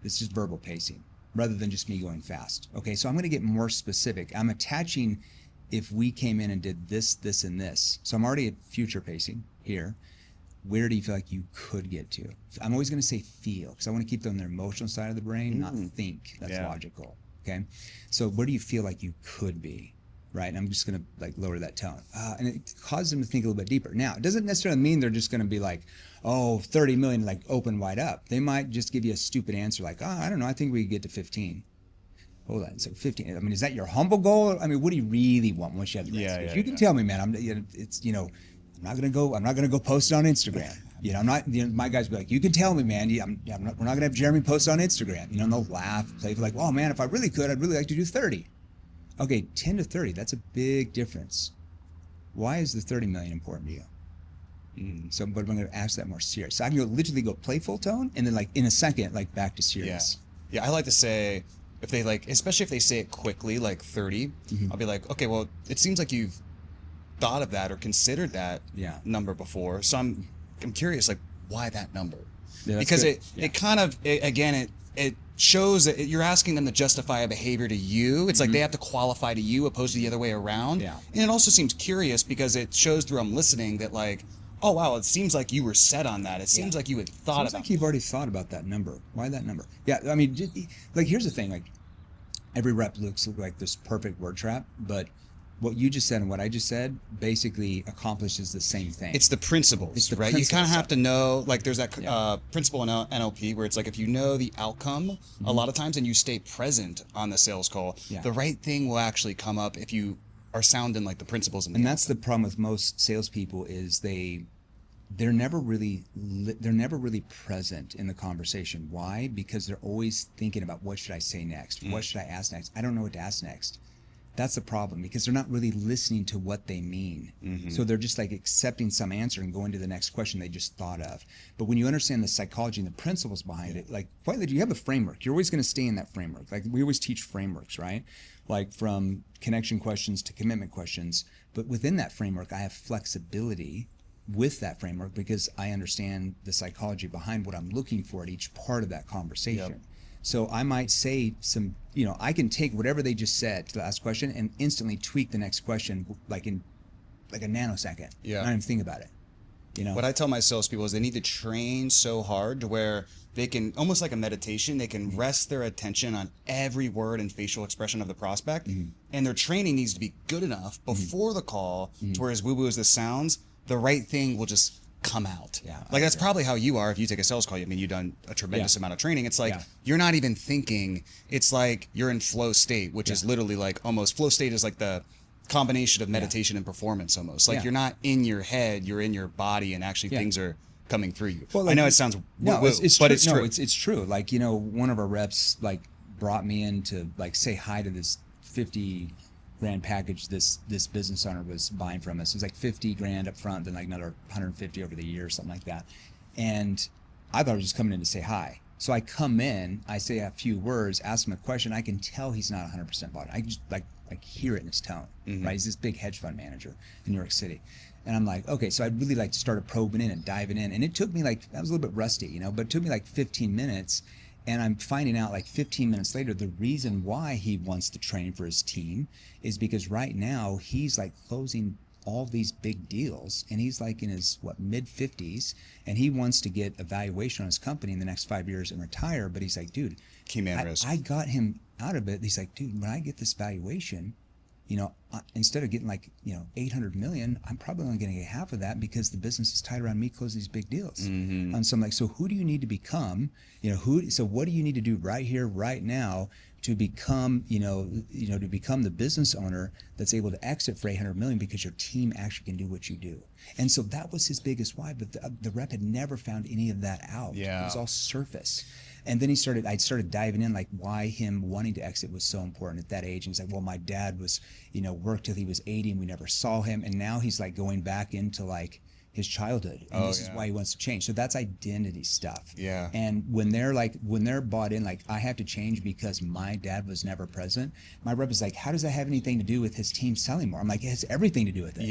It's just verbal pacing. rather than just me going fast. Okay, so I'm going to get more specific. I'm attaching if we came in and did this, this, and this. So I'm already at future pacing here. Where do you feel like you could get to? I'm always going to say feel, because I want to keep them on their emotional side of the brain, not think. That's logical. Okay, so where do you feel like you could be? Right, and I'm just going to like lower that tone, and it causes them to think a little bit deeper. Now, it doesn't necessarily mean they're just going to be like, oh, 30 million, like open wide up. They might just give you a stupid answer like, oh, I don't know, I think we could get to 15. Hold on, so 15. I mean, is that your humble goal? I mean, what do you really want once you have the recipe? You can tell me, man. I'm not gonna go post it on Instagram. I'm not. My guys be like, you can tell me, man. We're not gonna have Jeremy post on Instagram. And they'll laugh, play like, oh man, if I really could, I'd really like to do 30. Okay, 10 to 30. That's a big difference. Why is the 30 million important to you? So, but I'm going to ask that more serious. So I can literally go playful tone, and then like in a second, like back to serious. Yeah. I like to say, if they like, especially if they say it quickly, like 30, I'll be like, okay, well, it seems like you've thought of that or considered that number before. So I'm curious, like, why that number? Yeah, because it kind of, it shows that you're asking them to justify a behavior to you. It's like they have to qualify to you opposed to the other way around. Yeah. And it also seems curious because it shows through I'm listening that like, oh wow, it seems like you were set on that. It seems like you had thought about it. Like you've already thought about that number. Why that number? Yeah, I mean, like here's the thing, like every rep looks like this perfect word trap, but what you just said and what I just said basically accomplishes the same thing. It's the principles, right? You kind of have to know, like there's that principle in NLP where it's like if you know the outcome a lot of times and you stay present on the sales call, the right thing will actually come up if you are sounding like the principles. And that's the problem with most salespeople is they're never really present in the conversation. Why? Because they're always thinking about what should I say next? What should I ask next? I don't know what to ask next. That's the problem because they're not really listening to what they mean. So they're just like accepting some answer and going to the next question they just thought of. But when you understand the psychology and the principles behind it, like you have a framework. You're always going to stay in that framework. Like we always teach frameworks, right? Like from connection questions to commitment questions. But within that framework, I have flexibility with that framework because I understand the psychology behind what I'm looking for at each part of that conversation. So I might say some, I can take whatever they just said to the last question and instantly tweak the next question like in like a nanosecond. Yeah. Not even think about it. What I tell my salespeople is they need to train so hard to where they can, almost like a meditation, they can rest their attention on every word and facial expression of the prospect. And their training needs to be good enough before the call to where as woo-woo as this sounds, the right thing will just come out. Like that's probably how you are if you take a sales call. I mean, you've done a tremendous amount of training. It's like you're not even thinking. It's like you're in flow state, which is literally like almost flow state is like the combination of meditation and performance almost. Like you're not in your head, you're in your body and actually things are coming through you. Well, like, I know it sounds it's but true. it's true. It's true. Like, one of our reps like brought me in to like say hi to this 50 grand package this business owner was buying from us. It was like 50 grand up front, then like another 150 over the year or something like that. And I thought I was just coming in to say hi. So I come in, I say a few words, ask him a question. I can tell he's not 100% bought it. I just like hear it in his tone, right? He's this big hedge fund manager in New York City. And I'm like, okay, so I'd really like to start probing in and diving in. And it took me like, I was a little bit rusty, but it took me like 15 minutes. And I'm finding out like 15 minutes later, the reason why he wants to train for his team is because right now he's like closing all these big deals and he's like in his mid 50s and he wants to get a valuation on his company in the next 5 years and retire. But he's like, dude, key man risk. I got him out of it. He's like, dude, when I get this valuation, instead of getting like, 800 million, I'm probably only going to get half of that because the business is tied around me closing these big deals. And so I'm like, so who do you need to become? So what do you need to do right here, right now to become, to become the business owner that's able to exit for 800 million because your team actually can do what you do. And so that was his biggest why, but the rep had never found any of that out. It was all surface. And then I started diving in, like why him wanting to exit was so important at that age. And he's like, well, my dad was, worked till he was 80 and we never saw him. And now he's like going back into like his childhood. And this is why he wants to change. So that's identity stuff. And when they're bought in, like I have to change because my dad was never present. My rep is like, how does that have anything to do with his team selling more? I'm like, it has everything to do with it.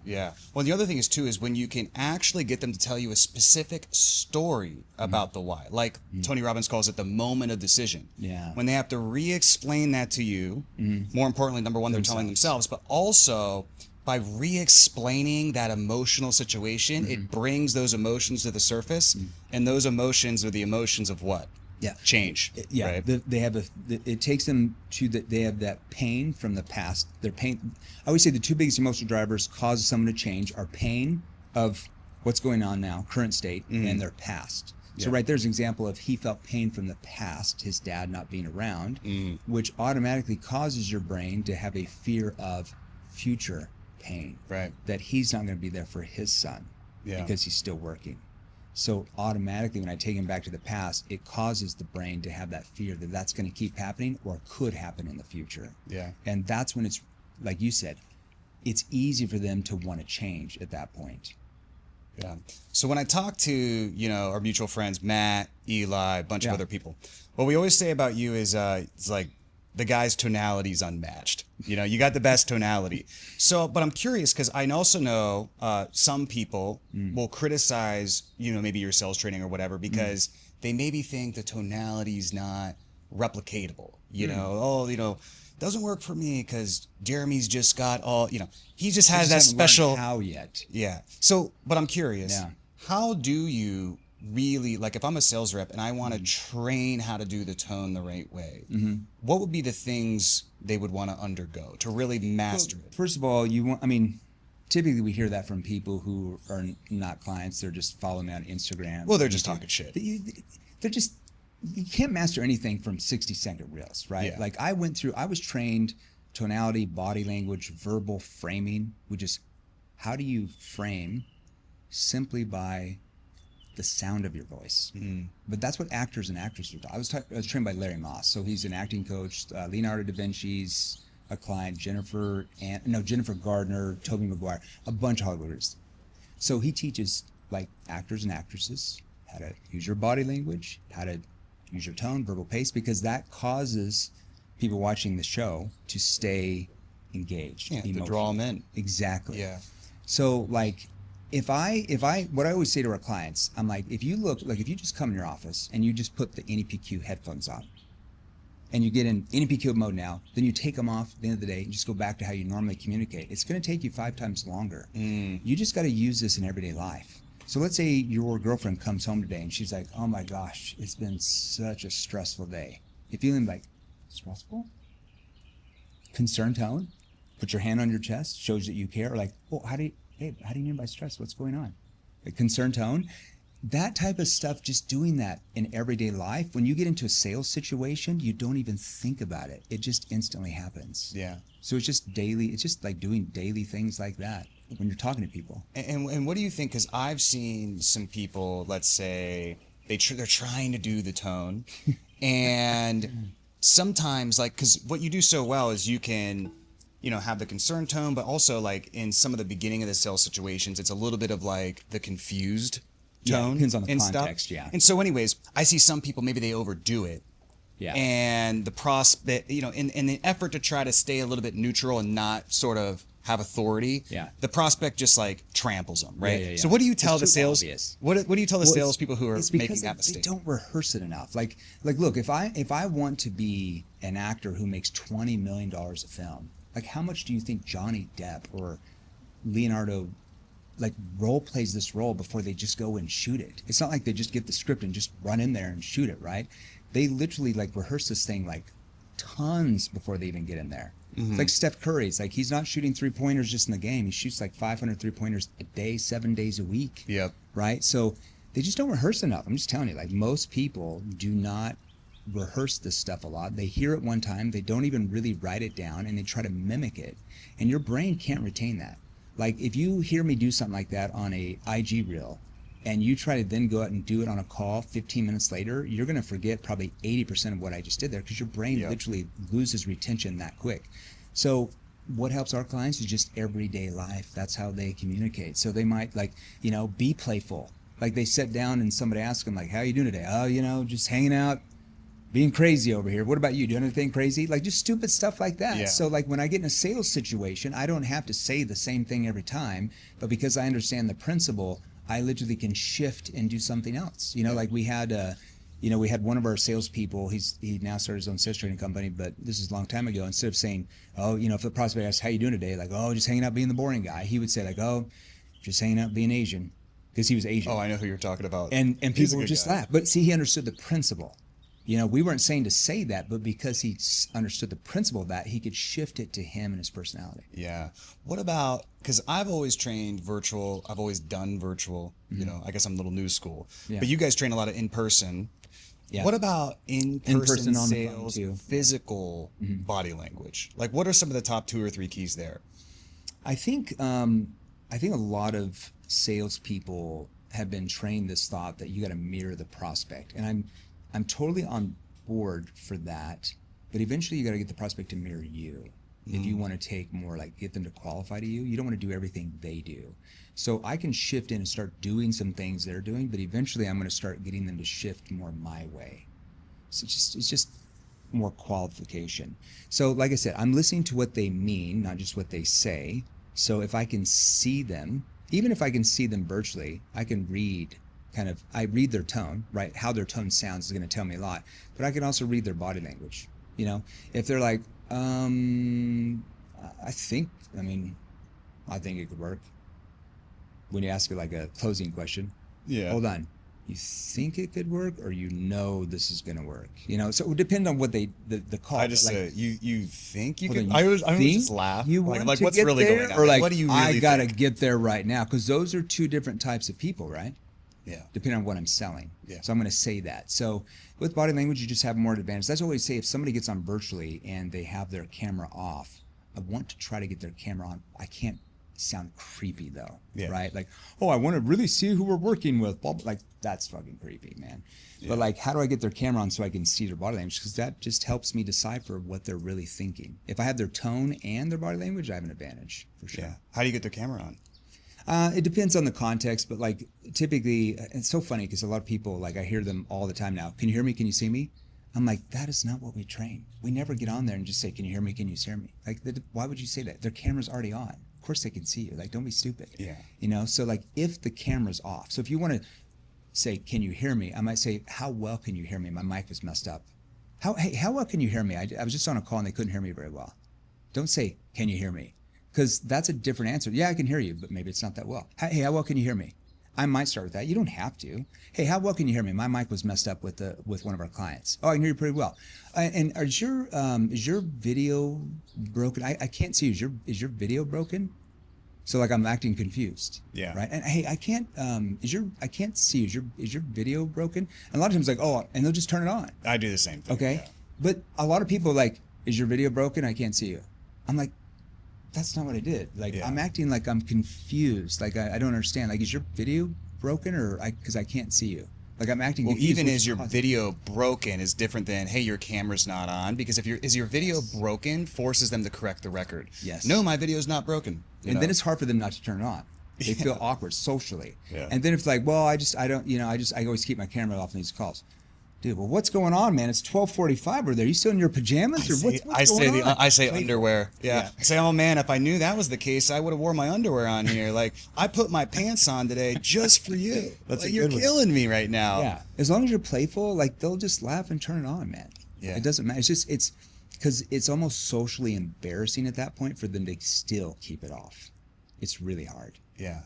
Yeah. Well, the other thing is too is when you can actually get them to tell you a specific story about the why. Like Tony Robbins calls it the moment of decision. Yeah. When they have to re-explain that to you, more importantly, number one, they're telling themselves, but also by re-explaining that emotional situation, it brings those emotions to the surface, and those emotions are the emotions of what? Yeah. Change. Yeah. Right? They have it takes them to they have that pain from the past. Their pain. I always say the two biggest emotional drivers cause someone to change are pain of what's going on now, current state, and their past. So right there's an example of he felt pain from the past, his dad not being around, which automatically causes your brain to have a fear of future pain. Right. That he's not going to be there for his son because he's still working. So automatically when I take him back to the past, it causes the brain to have that fear that that's going to keep happening or could happen in the future. Yeah. And that's when it's, like you said, it's easy for them to want to change at that point. Yeah. So when I talk to, our mutual friends, Matt, Eli, a bunch of other people, what we always say about you is it's like the guy's tonality is unmatched. You got the best tonality. So, but I'm curious because I also know some people will criticize, maybe your sales training or whatever because they maybe think the tonality is not replicatable. Doesn't work for me because Jeremy's just got all, he just has that special. How yet? Yeah. So, but I'm curious. Yeah. How do you really, like if I'm a sales rep and I want to train how to do the tone the right way, what would be the things they would want to undergo to really master it? First of all, typically we hear that from people who are not clients. They're just following me on Instagram. Well, they're just talking shit. They're just, you can't master anything from 60-second reels, right? Yeah. Like I was trained tonality, body language, verbal framing. How do you frame simply by the sound of your voice? But that's what actors and actresses do. I was trained by Larry Moss, so he's an acting coach. Leonardo da Vinci's a client. Jennifer Gardner, Tobey Maguire, a bunch of Hollywooders. So he teaches like actors and actresses how to use your body language, how to use your tone, verbal pace, because that causes people watching the show to stay engaged. Yeah, to draw them in. Exactly. Yeah. So like, what I always say to our clients, I'm like, if you just come in your office and you just put the NEPQ headphones on and you get in NEPQ mode now, then you take them off at the end of the day and just go back to how you normally communicate. It's going to take you 5 times longer. You just got to use this in everyday life. So let's say your girlfriend comes home today and she's like, oh my gosh, it's been such a stressful day. You feeling like stressful? Concerned tone? Put your hand on your chest, shows that you care. Or like, oh, how do you mean by stress? What's going on? A concerned tone. That type of stuff, just doing that in everyday life, when you get into a sales situation, you don't even think about it. It just instantly happens. Yeah. So it's just daily. It's just like doing daily things like that when you're talking to people. And what do you think? Because I've seen some people, let's say, they're trying to do the tone. And sometimes, like, because what you do so well is you can, have the concerned tone, but also like in some of the beginning of the sales situations, it's a little bit of like the confused tone. Yeah, depends on the and context, stuff. yeah. And so anyways, I see some people, maybe they overdo it. Yeah. And the prospect, in the effort to try to stay a little bit neutral and not sort of have authority, the prospect just like tramples them, right? Yeah. So what do you tell It's the too sales? obvious. What do you tell the salespeople who are making that They mistake? don't rehearse it enough. Like look, if I want to be an actor who makes $20 million a film, like how much do you think Johnny Depp or Leonardo like role plays this role before they just go and shoot it? It's not like they just get the script and just run in there and shoot it, right? They literally like rehearse this thing like tons before they even get in there. It's like Steph Curry. It's like he's not shooting 3-pointers just in the game. He shoots like 500 3-pointers a day, 7 days a week. Yep. Right? So they just don't rehearse enough. I'm just telling you, like most people do not rehearse this stuff a lot. They hear it one time, they don't even really write it down, and they try to mimic it. And your brain can't retain that. Like if you hear me do something like that on a IG reel, and you try to then go out and do it on a call 15 minutes later, you're going to forget probably 80% of what I just did there because your brain literally loses retention that quick. So what helps our clients is just everyday life. That's how they communicate. So they might be playful. Like they sit down and somebody asks them like, how are you doing today? Oh, just hanging out, being crazy over here. What about you? Doing anything crazy? Like just stupid stuff like that. Yeah. So like when I get in a sales situation, I don't have to say the same thing every time, but because I understand the principle, I literally can shift and do something else. You know, like we had one of our salespeople. He now started his own sales training company, but this is a long time ago. Instead of saying, oh, if the prospect asks, how you doing today? Like, oh, just hanging out being the boring guy. He would say like, oh, just hanging out being Asian, because he was Asian. Oh, I know who you're talking about. And He's a people would good just guy. laugh. But see, he understood the principle. We weren't saying to say that, but because he understood the principle of that, he could shift it to him and his personality. Yeah. What about, because I've always trained virtual, I've always done virtual, I guess I'm a little new school, Yeah. but you guys train a lot of in-person. Yeah. What about in-person on the phone, sales, too. physical body language? Like what are some of the top 2 or 3 keys there? I think a lot of salespeople have been trained this thought that you got to mirror the prospect, and I'm totally on board for that. But eventually, you got to get the prospect to mirror you. If you want to take more, like get them to qualify to you, you don't want to do everything they do. So I can shift in and start doing some things they're doing, but eventually I'm going to start getting them to shift more my way. So it's just more qualification. So like I said, I'm listening to what they mean, not just what they say. So if I can see them, even if I can see them virtually, I can read I read their tone, right? How their tone sounds is going to tell me a lot, but I can also read their body language. If they're like, I think it could work. When you ask it like a closing question, Yeah. hold on. You think it could work, or this is going to work? So it would depend on what the call. I just like, say, you think you hold could? on, I would think just laugh. You like want to what's get really there, going on? or like, what do you really I gotta think? get there right now, because those are 2 different types of people, right? Yeah. Depending on what I'm selling. Yeah. So I'm going to say that. So with body language, you just have more advantage. That's what I always say. If somebody gets on virtually and they have their camera off, I want to try to get their camera on. I can't sound creepy though, Yeah. right? Like, oh, I want to really see who we're working with. Like, that's fucking creepy, man. Yeah. But like, how do I get their camera on so I can see their body language? Because that just helps me decipher what they're really thinking. If I have their tone and their body language, I have an advantage for sure. Yeah. How do you get their camera on? It depends on the context, but like typically, it's so funny because a lot of people, like I hear them all the time now. Can you hear me? Can you see me? I'm like, that is not what we train. We never get on there and just say, can you hear me? Can you hear me? Like, why would you say that? Their camera's already on. Of course they can see you. Like, don't be stupid. Yeah. So like if the camera's off, so if you want to say, can you hear me? I might say, how well can you hear me? My mic was messed up. How well can you hear me? I was just on a call and they couldn't hear me very well. Don't say, can you hear me? Because that's a different answer. Yeah, I can hear you, but maybe it's not that well. Hey, how well can you hear me? I might start with that. You don't have to. Hey, how well can you hear me? My mic was messed up with one of our clients. Oh, I can hear you pretty well. And is your video broken? I can't see you. Is your video broken? So like I'm acting confused. Yeah. Right. And hey, I can't see you. Is your video broken? And a lot of times like, oh, and they'll just turn it on. I do the same thing. Okay. Yeah. But a lot of people like, is your video broken? I can't see you. I'm like, that's not what I did. Like, Yeah. I'm acting like I'm confused. Like, I don't understand. Like, is your video broken because I can't see you? Like, I'm acting Well, confused. even which is your causes- video broken is different than, hey, your camera's not on, because if your video broken forces them to correct the record. Yes. No, my video's not broken. And then it's hard for them not to turn it on. They feel awkward socially. Yeah. And then it's like, well, I always keep my camera off in these calls. Dude, well, what's going on, man? It's 12:45 over there. Are you still in your pajamas, or what's going on? I say Playful. underwear. Yeah. I say, oh man, if I knew that was the case, I would have wore my underwear on here. Like, I put my pants on today just for you. That's like, a you're good one. killing me right now. Yeah, as long as you're playful, like they'll just laugh and turn it on, man. Yeah. It doesn't matter. It's because it's almost socially embarrassing at that point for them to still keep it off. It's really hard. Yeah.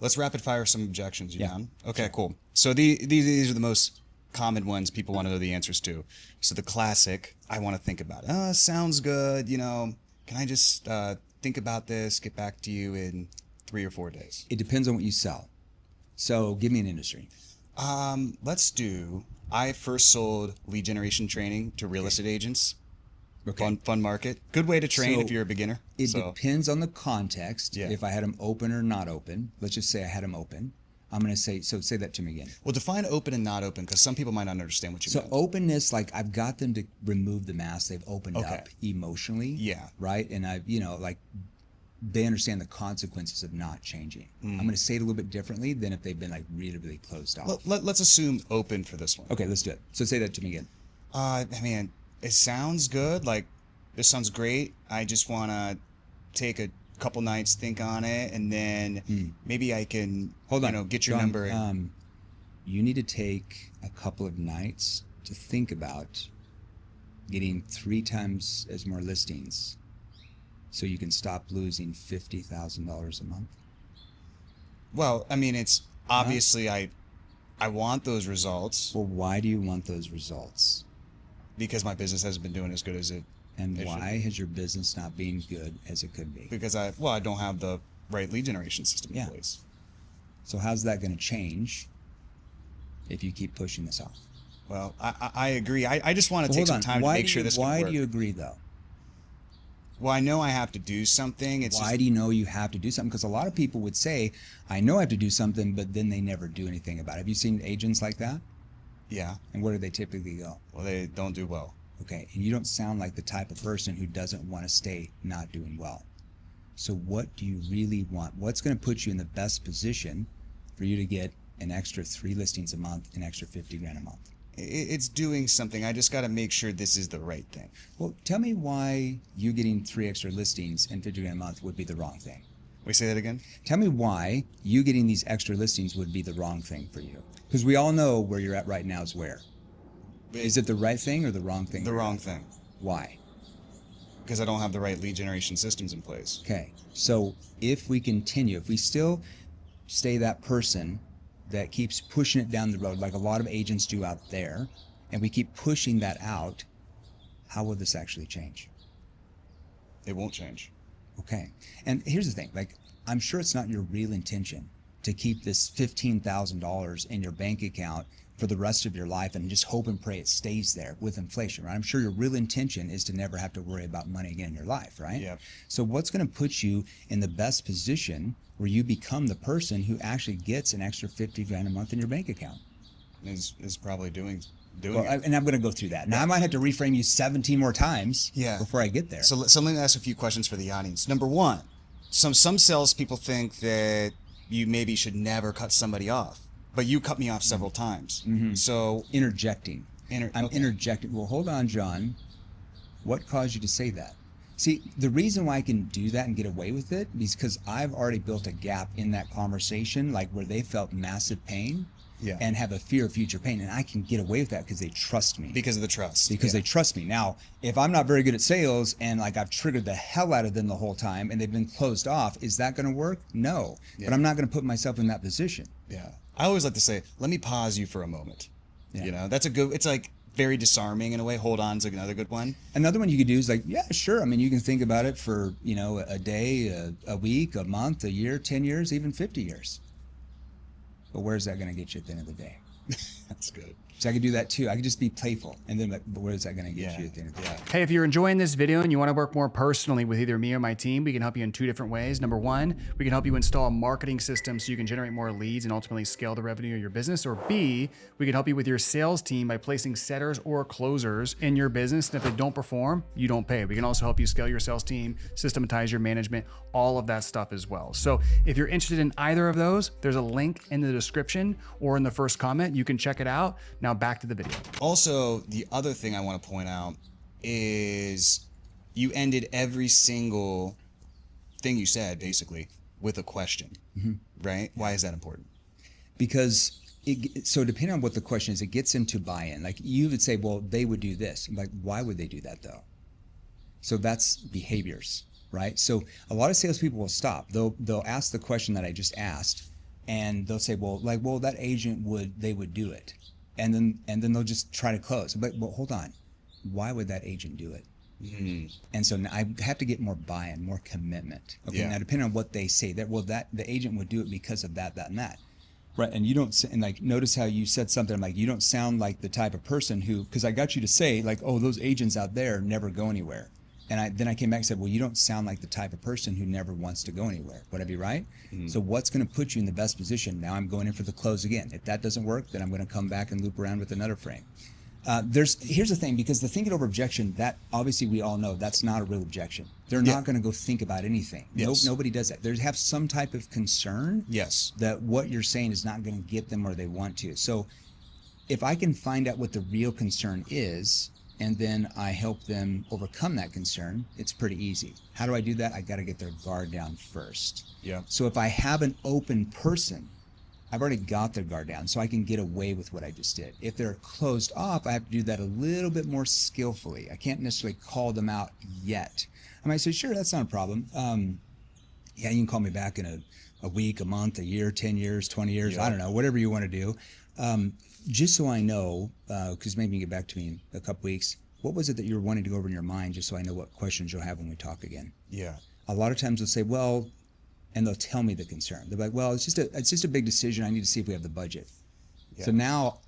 Let's rapid fire some objections. You Yeah. down? Okay, cool. So these are the most common ones people want to know the answers to. So the classic, I want to think about it. Sounds good. Can I just think about this, get back to you in 3 or 4 days? It depends on what you sell. So give me an industry. Let's do, I first sold lead generation training to real estate agents. Okay. Fun market. Good way to train So if you're a beginner. It depends on the context. Yeah. If I had them open or not open. Let's just say I had them open. I'm going to say that to me again. Well, define open and not open, because some people might not understand what you So mean. openness, like I've got them to remove the mask. They've opened Okay. up emotionally. Yeah. Right. And I've, like they understand the consequences of not changing. I'm going to say it a little bit differently than if they've been like really, really closed off. Let's assume open for this one. Okay, let's do it. So say that to me again. I mean, it sounds good. Like, this sounds great. I just want to take a couple nights, think on it, and then maybe I can, Hold on, get your John, number. You need to take a couple of nights to think about getting 3 times as more listings so you can stop losing $50,000 a month. Well, I mean, it's obviously I want those results Well, why do you want those results? because my business hasn't been doing as good as it. And It should why has your business not been good as it could be? Because I don't have the right lead generation system Yeah. in place. So how's that going to change if you keep pushing this off? Well, I agree. I just want to Well, take hold some on. time to make sure this can Why work. do you agree, though? Well, I know I have to do something. It's Why just, do you know you have to do something? Because a lot of people would say, I know I have to do something, but then they never do anything about it. Have you seen agents like that? yeah. And where do they typically go? Well, they don't do well. Okay, and you don't sound like the type of person who doesn't want to stay not doing well. So what do you really want? What's going to put you in the best position for you to get an extra 3 listings a month, an extra 50 grand a month? It's doing something. I just got to make sure this is the right thing. Well, tell me why you getting 3 extra listings and 50 grand a month would be the wrong thing. Wait, say that again? Tell me why you getting these extra listings would be the wrong thing for you. Because we all know where you're at right now is where. Is it the right thing or the wrong thing? The wrong thing. Why? Because I don't have the right lead generation systems in place. Okay, so if we continue, if we still stay that person that keeps pushing it down the road, like a lot of agents do out there, and we keep pushing that out, how will this actually change? It won't change. Okay, and here's the thing, like, I'm sure it's not your real intention to keep this $15,000 in your bank account for the rest of your life and just hope and pray it stays there with inflation, right? I'm sure your real intention is to never have to worry about money again in your life, right? Yep. So what's going to put you in the best position where you become the person who actually gets an extra 50 grand a month in your bank account? Is probably doing Well, it. and I'm going to go through that. Now, I might have to reframe you 17 more times Yeah. before I get there. So let me ask a few questions for the audience. Number one, some salespeople think that you maybe should never cut somebody off, but you cut me off several times. So Interjecting. I'm okay. interjecting. Well, hold on, John. What caused you to say that? See, the reason why I can do that and get away with it is because I've already built a gap in that conversation, like where they felt massive pain and have a fear of future pain. And I can get away with that because they trust me. because of the trust. Because they trust me. Now, if I'm not very good at sales and like I've triggered the hell out of them the whole time and they've been closed off, is that going to work? No. But I'm not going to put myself in that position. Yeah. I always like to say, let me pause you for a moment. Yeah. You know, that's a good, it's like very disarming in a way. Hold on to another good one. Another one you could do is like, yeah, sure. I mean, you can think about it for, you know, a day, a week, a month, a year, 10 years, even 50 years. But where's that going to get you at the end of the day? That's good. So I could do that too. I could just be playful. And then, like, but where's that going to get you at the end of the day? Hey, if you're enjoying this video and you want to work more personally with either me or my team, we can help you in 2 different ways. Number 1, we can help you install a marketing system so you can generate more leads and ultimately scale the revenue of your business. Or B, we can help you with your sales team by placing setters or closers in your business. And if they don't perform, you don't pay. We can also help you scale your sales team, systematize your management, all of that stuff as well. So if you're interested in either of those, there's a link in the description or in the first comment. You can check it out. Now back to the video. Also, the other thing I want to point out is you ended every single thing you said basically with a question, right? Why is that important? Because so depending on what the question is, it gets into buy-in. Like you would say, well, they would do this. I'm like, why would they do that though? So that's behaviors, right? So a lot of salespeople will stop. They'll ask the question that I just asked, and they'll say, well, that agent they would do it, and then they'll just try to close. But well, hold on, why would that agent do it? And so now I have to get more buy-in, more commitment. Okay, Yeah. now depending on what they say, that the agent would do it because of that, and that. Right, and you don't, and like, notice how you said something like, you don't sound like the type of person who, because I got you to say like, oh, those agents out there never go anywhere. And then I came back and said, well, you don't sound like the type of person who never wants to go anywhere. Would I be right? So what's going to put you in the best position? Now I'm going in for the close again. If that doesn't work, then I'm going to come back and loop around with another frame. Here's the thing, because the thinking over objection, that obviously we all know that's not a real objection. They're not going to go think about anything. Yes. Nobody does that. They have some type of concern Yes. that what you're saying is not going to get them where they want to. So if I can find out what the real concern is, and then I help them overcome that concern, it's pretty easy. How do I do that? I got to get their guard down first. Yeah. So if I have an open person, I've already got their guard down, so I can get away with what I just did. If they're closed off, I have to do that a little bit more skillfully. I can't necessarily call them out yet. I might say, sure, that's not a problem. Yeah, you can call me back in a week, a month, a year, 10 years, 20 years, Yeah. I don't know, whatever you want to do. Just so I know, because maybe you can get back to me in a couple weeks, what was it that you were wanting to go over in your mind, just so I know what questions you'll have when we talk again? Yeah. A lot of times they'll say, well, and they'll tell me the concern. They're like, well, it's just a big decision. I need to see if we have the budget. Yeah. So now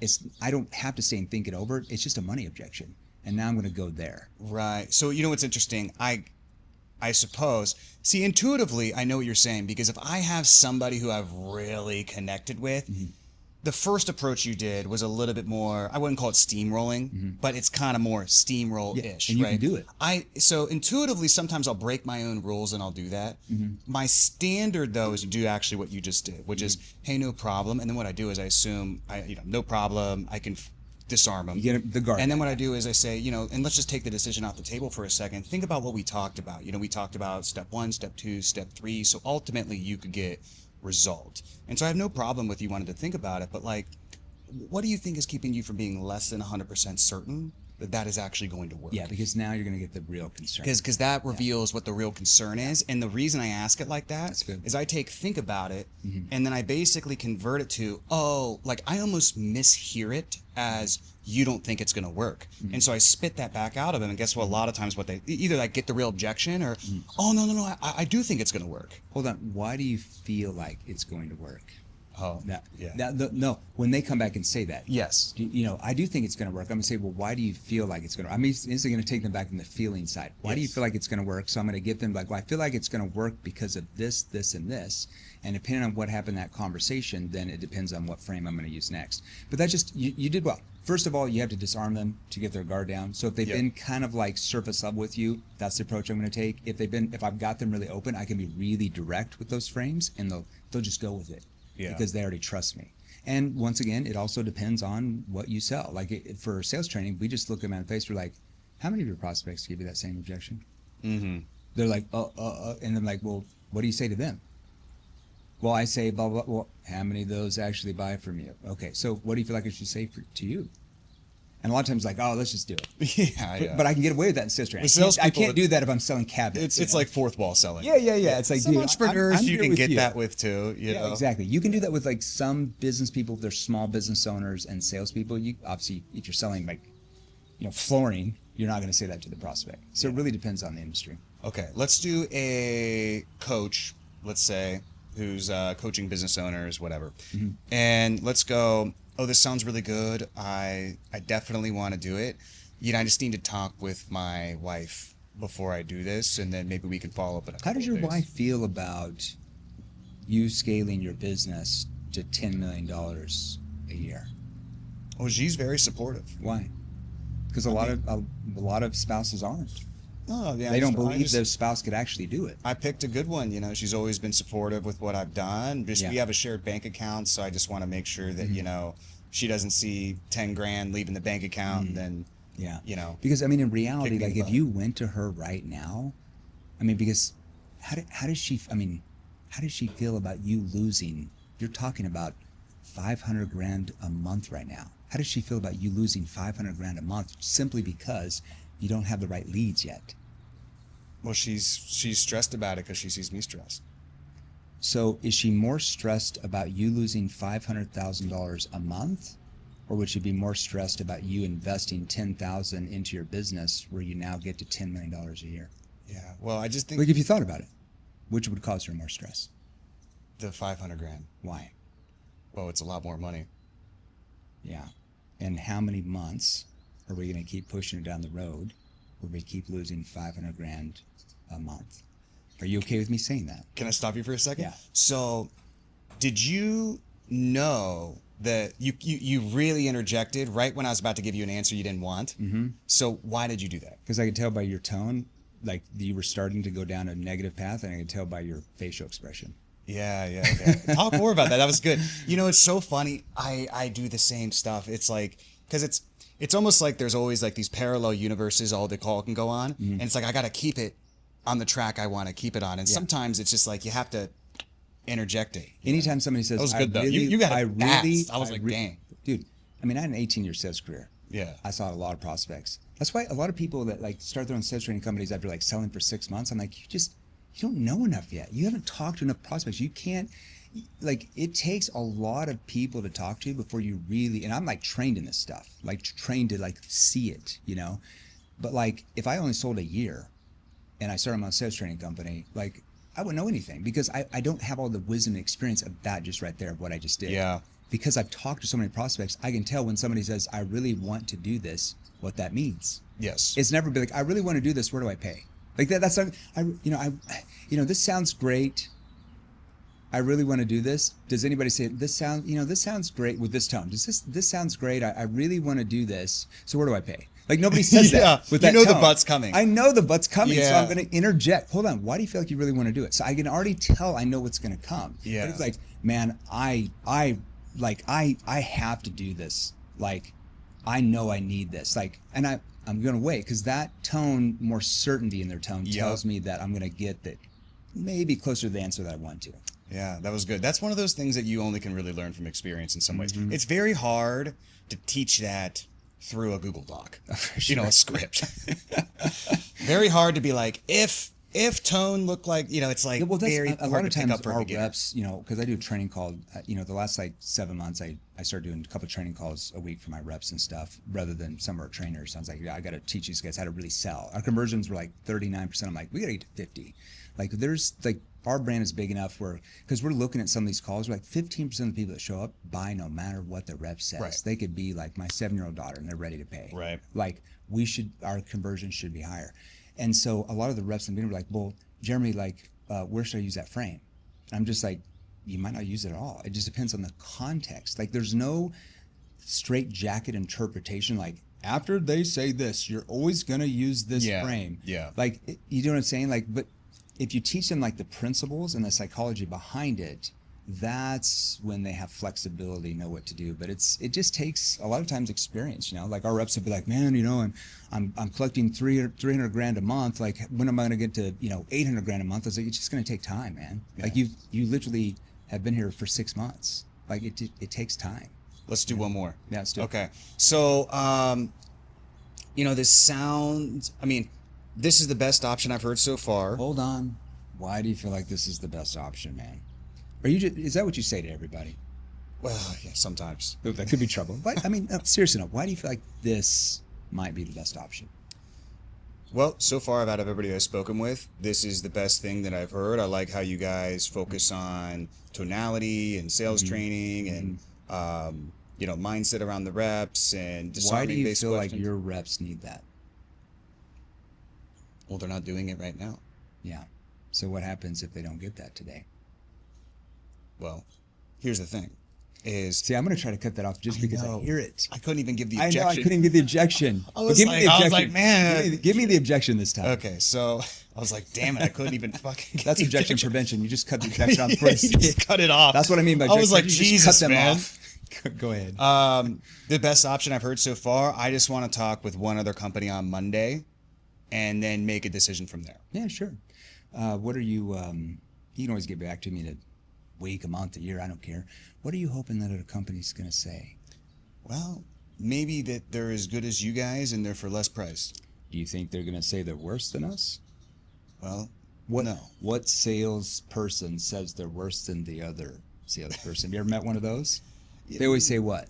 I don't have to stay and think it over. It's just a money objection. And now I'm going to go there. Right. So you know what's interesting? I suppose, see, intuitively, I know what you're saying, because if I have somebody who I've really connected with, the first approach you did was a little bit more, I wouldn't call it steamrolling, but it's kind of more steamroll-ish, and you right? can do it. So intuitively, sometimes I'll break my own rules and I'll do that. My standard, though, is to do actually what you just did, which is, hey, no problem. And then what I do is I assume, no problem, I can disarm them. You get the guard. And then what I do is I say, and let's just take the decision off the table for a second. Think about what we talked about. We talked about step 1, step 2, step 3. So ultimately you could get resolved. And so I have no problem with you wanting to think about it, but what do you think is keeping you from being less than 100% certain that that is actually going to work? Yeah, because now you're going to get the real concern. Because that reveals what the real concern is. And the reason I ask it like that That's good. is I think about it, and then I basically convert it to, I almost mishear it as you don't think it's going to work. And so I spit that back out of them. And guess what? A lot of times what they either get the real objection or, oh, no, I do think it's going to work. Hold on. Why do you feel like it's going to work? Oh, yeah. No, when they come back and say that. Yes. I do think it's going to work. I'm going to say, well, why do you feel like it's going to work? I'm instantly going to take them back in the feeling side. Why do you feel like it's going to work? So I'm going to get them well, I feel like it's going to work because of this, this, and this. And depending on what happened in that conversation, then it depends on what frame I'm going to use next. But that you did well. First of all, you have to disarm them to get their guard down. So if they've been kind of surface level with you, that's the approach I'm going to take. If I've got them really open, I can be really direct with those frames, and they'll just go with it. Yeah. Because they already trust me. And once again, it also depends on what you sell. For sales training, we just look them in the face. We're like, how many of your prospects give you that same objection? Mm-hmm. They're like, and I'm like, well, what do you say to them? Well, I say, blah, blah, blah. Well, how many of those actually buy from you? Okay, so what do you feel like I should say to you? And a lot of times, let's just do it. Yeah. But I can get away with that in sales training. With I can't do that if I'm selling cabinets. It's like fourth wall selling. Yeah. It's like, Some dude, entrepreneurs I'm you here can with get you. that with too. Yeah, exactly. You can do that with some business people if they're small business owners and salespeople. You obviously, if you're selling flooring, you're not going to say that to the prospect. So it really depends on the industry. Okay, let's do a coach, let's say, who's coaching business owners, whatever. And let's go, oh, this sounds really good. I definitely want to do it. I just need to talk with my wife before I do this, and then maybe we can follow up in a couple How does your of days. wife feel about you scaling your business to $10 million a year? Oh, she's very supportive. Why? Because a lot of spouses aren't. Oh, yeah, They don't believe their spouse could actually do it. I picked a good one. She's always been supportive with what I've done. We have a shared bank account, so I just want to make sure that, she doesn't see 10 grand leaving the bank account and then, Because, in reality, kick me in the if butt. you went to her right now, because how does she feel about you losing? You're talking about 500 grand a month right now. How does she feel about you losing 500 grand a month simply because you don't have the right leads yet? Well, she's stressed about it because she sees me stressed. So is she more stressed about you losing $500,000 a month, or would she be more stressed about you investing $10,000 into your business where you now get to $10 million a year? Yeah. Well, I just think If you thought about it, which would cause her more stress? the 500 grand. Why? Well, it's a lot more money. Yeah. And how many months are we going to keep pushing it down the road where we keep losing 500 grand a month? Are you okay with me saying that? Can I stop you for a second? Yeah. So, did you know that you really interjected right when I was about to give you an answer you didn't want? Mm-hmm. So why did you do that? Because I could tell by your tone, you were starting to go down a negative path, and I could tell by your facial expression. Yeah. Talk more about that. That was good. You know, it's so funny. I do the same stuff. It's like, because it's almost like there's always like these parallel universes all the call can go on. And it's like, I got to keep it on the track I want to keep it on. And sometimes it's just like, you have to interject it. Anytime somebody says, That was good though. Really, You got it fast. I was like, dang. Dude, I mean, I had an 18-year sales career. Yeah. I saw a lot of prospects. That's why a lot of people that like start their own sales training companies after like selling for 6 months, I'm like, you don't know enough yet. You haven't talked to enough prospects. You can't, like, it takes a lot of people to talk to before you really, and I'm like trained in this stuff, like trained to like see it, you know? But like, if I only sold a year and I started my own sales training company, like I wouldn't know anything because I don't have all the wisdom and experience of that just right there of what I just did. Yeah. Because I've talked to so many prospects, I can tell when somebody says, I really want to do this, what that means. Yes. It's never been like, I really want to do this, where do I pay? Like that's not, this sounds great. I really want to do this. Does anybody say this sounds great with this tone? This sounds great. I really want to do this. So where do I pay? Like nobody says that with that tone. the butt's coming. I know the butt's coming, so Yeah. I'm going to interject. Hold on. Why do you feel like you really want to do it? So I can already tell I know what's going to come. Yeah. But it's like, man, I have to do this. Like, I know I need this. Like, and I'm going to wait because that tone, more certainty in their tone tells me that I'm going to get that maybe closer to the answer that I want to. Yeah, that was good. That's one of those things that you only can really learn from experience in some ways. It's very hard to teach that through a Google Doc, a script. Very hard to be like, if tone looked like, it's like very a lot hard of to pick times up for a our beginner. reps, because I do a training call, the last like 7 months, I started doing a couple of training calls a week for my reps and stuff rather than some of our trainers. So I was like, I got to teach these guys how to really sell. Our conversions were like 39%. I'm like, we got to get to 50. Like there's like, our brand is big enough because we're looking at some of these calls, we're like 15% of the people that show up buy no matter what the rep says. Right. They could be like my 7-year-old daughter and they're ready to pay. Right. Like our conversion should be higher. And so a lot of the reps in the beginning were like, well, Jeremy, like, where should I use that frame? And I'm just like, you might not use it at all. It just depends on the context. Like there's no straight jacket interpretation. Like after they say this, you're always going to use this frame. Yeah. Like, you know what I'm saying? Like, but if you teach them like the principles and the psychology behind it, that's when they have flexibility, know what to do. But it just takes a lot of times experience, like our reps would be like, man, I'm collecting 300 grand a month. Like when am I going to get to, 800 grand a month? I was like, it's just going to take time, man. Yeah. Like you literally have been here for 6 months. Like it takes time. Let's do one more. Yeah, let's do it. Okay. So, this sound, this is the best option I've heard so far. Hold on. Why do you feel like this is the best option, man? Is that what you say to everybody? Well, yeah, sometimes. That could be trouble. But seriously, no. Why do you feel like this might be the best option? Well, so far out of everybody I've spoken with, this is the best thing that I've heard. I like how you guys focus on tonality and sales training and, mindset around the reps and why do you based feel questions. like your reps need that? Well, they're not doing it right now. Yeah. So what happens if they don't get that today? Well, here's the thing. See, I'm going to try to cut that off just because I hear it. I couldn't even give the objection. I know, I couldn't even give the objection. I was like, man. Give me the objection this time. Okay, so I was like, damn it, I couldn't even fucking get That's the objection prevention. You just cut the objection off first. You just cut it off. That's what I mean by objection. I was like, You just Jesus, cut them man. off. Go ahead. The best option I've heard so far, I just want to talk with one other company on Monday and then make a decision from there. Yeah, sure. What are you, you can always get back to me in a week, a month, a year, I don't care. What are you hoping that other company's going to say? Well, maybe that they're as good as you guys and they're for less price. Do you think they're going to say they're worse than us? Well, no. What salesperson says they're worse than the other salesperson? Have you ever met one of those? They always say what?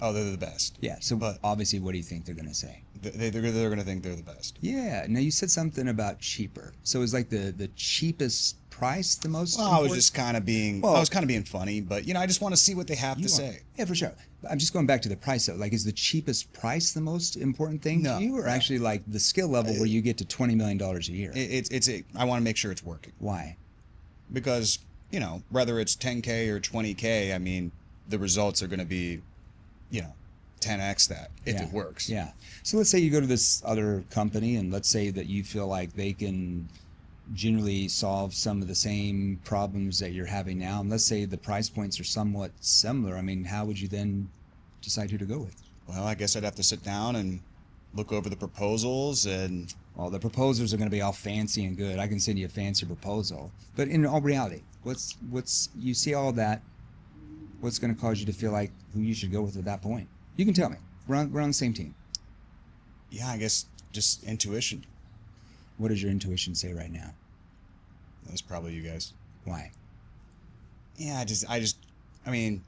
Oh, they're the best. Yeah, so but obviously what do you think they're going to say? They're going to think they're the best. Yeah. Now you said something about cheaper. So is like the cheapest price the most Well, important? I was just kind of being funny, but I just want to see what they have to say. Yeah, for sure. I'm just going back to the price though. Like, is the cheapest price the most important thing to you, or actually like the skill level where you get to $20 million a year? I want to make sure it's working. Why? Because, whether it's 10K or 20K, the results are going to be, 10x that if it works. Yeah. So let's say you go to this other company and let's say that you feel like they can generally solve some of the same problems that you're having now? And let's say the price points are somewhat similar. I mean, how would you then decide who to go with? Well, I guess I'd have to sit down and look over the proposals and... Well, the proposals are going to be all fancy and good. I can send you a fancy proposal. But in all reality, what's you see all that, what's going to cause you to feel like who you should go with at that point? You can tell me. We're on the same team. Yeah, I guess just intuition. What does your intuition say right now? That's probably you guys. Why? Yeah, I mean,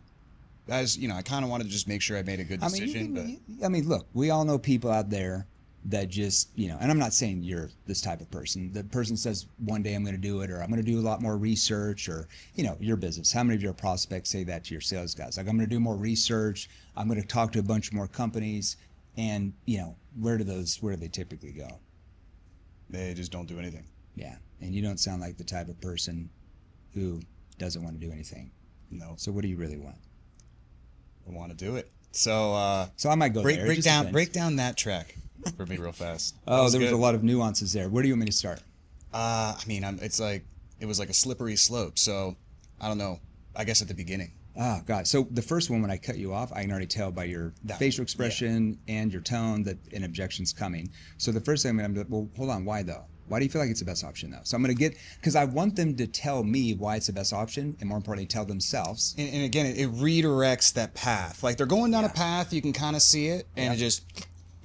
as you know, I kind of wanted to just make sure I made a good decision. Look, we all know people out there that just, and I'm not saying you're this type of person. The person says one day I'm going to do it, or I'm going to do a lot more research, or, your business. How many of your prospects say that to your sales guys? Like, I'm going to do more research. I'm going to talk to a bunch more companies. And, where do they typically go? They just don't do anything. Yeah. And you don't sound like the type of person who doesn't want to do anything. No. So what do you really want? I want to do it. So I might go there. Break down that track for me real fast. There was a lot of nuances there. Where do you want me to start? It was like a slippery slope. So I don't know. I guess at the beginning. Oh, God. So the first one, when I cut you off, I can already tell by your facial expression and your tone that an objection's coming. So the first thing I'm going to, well, hold on. Why though? Why do you feel like it's the best option though? So I'm going to because I want them to tell me why it's the best option, and more importantly, tell themselves. And again, it redirects that path. Like they're going down a path, you can kind of see it, and it just...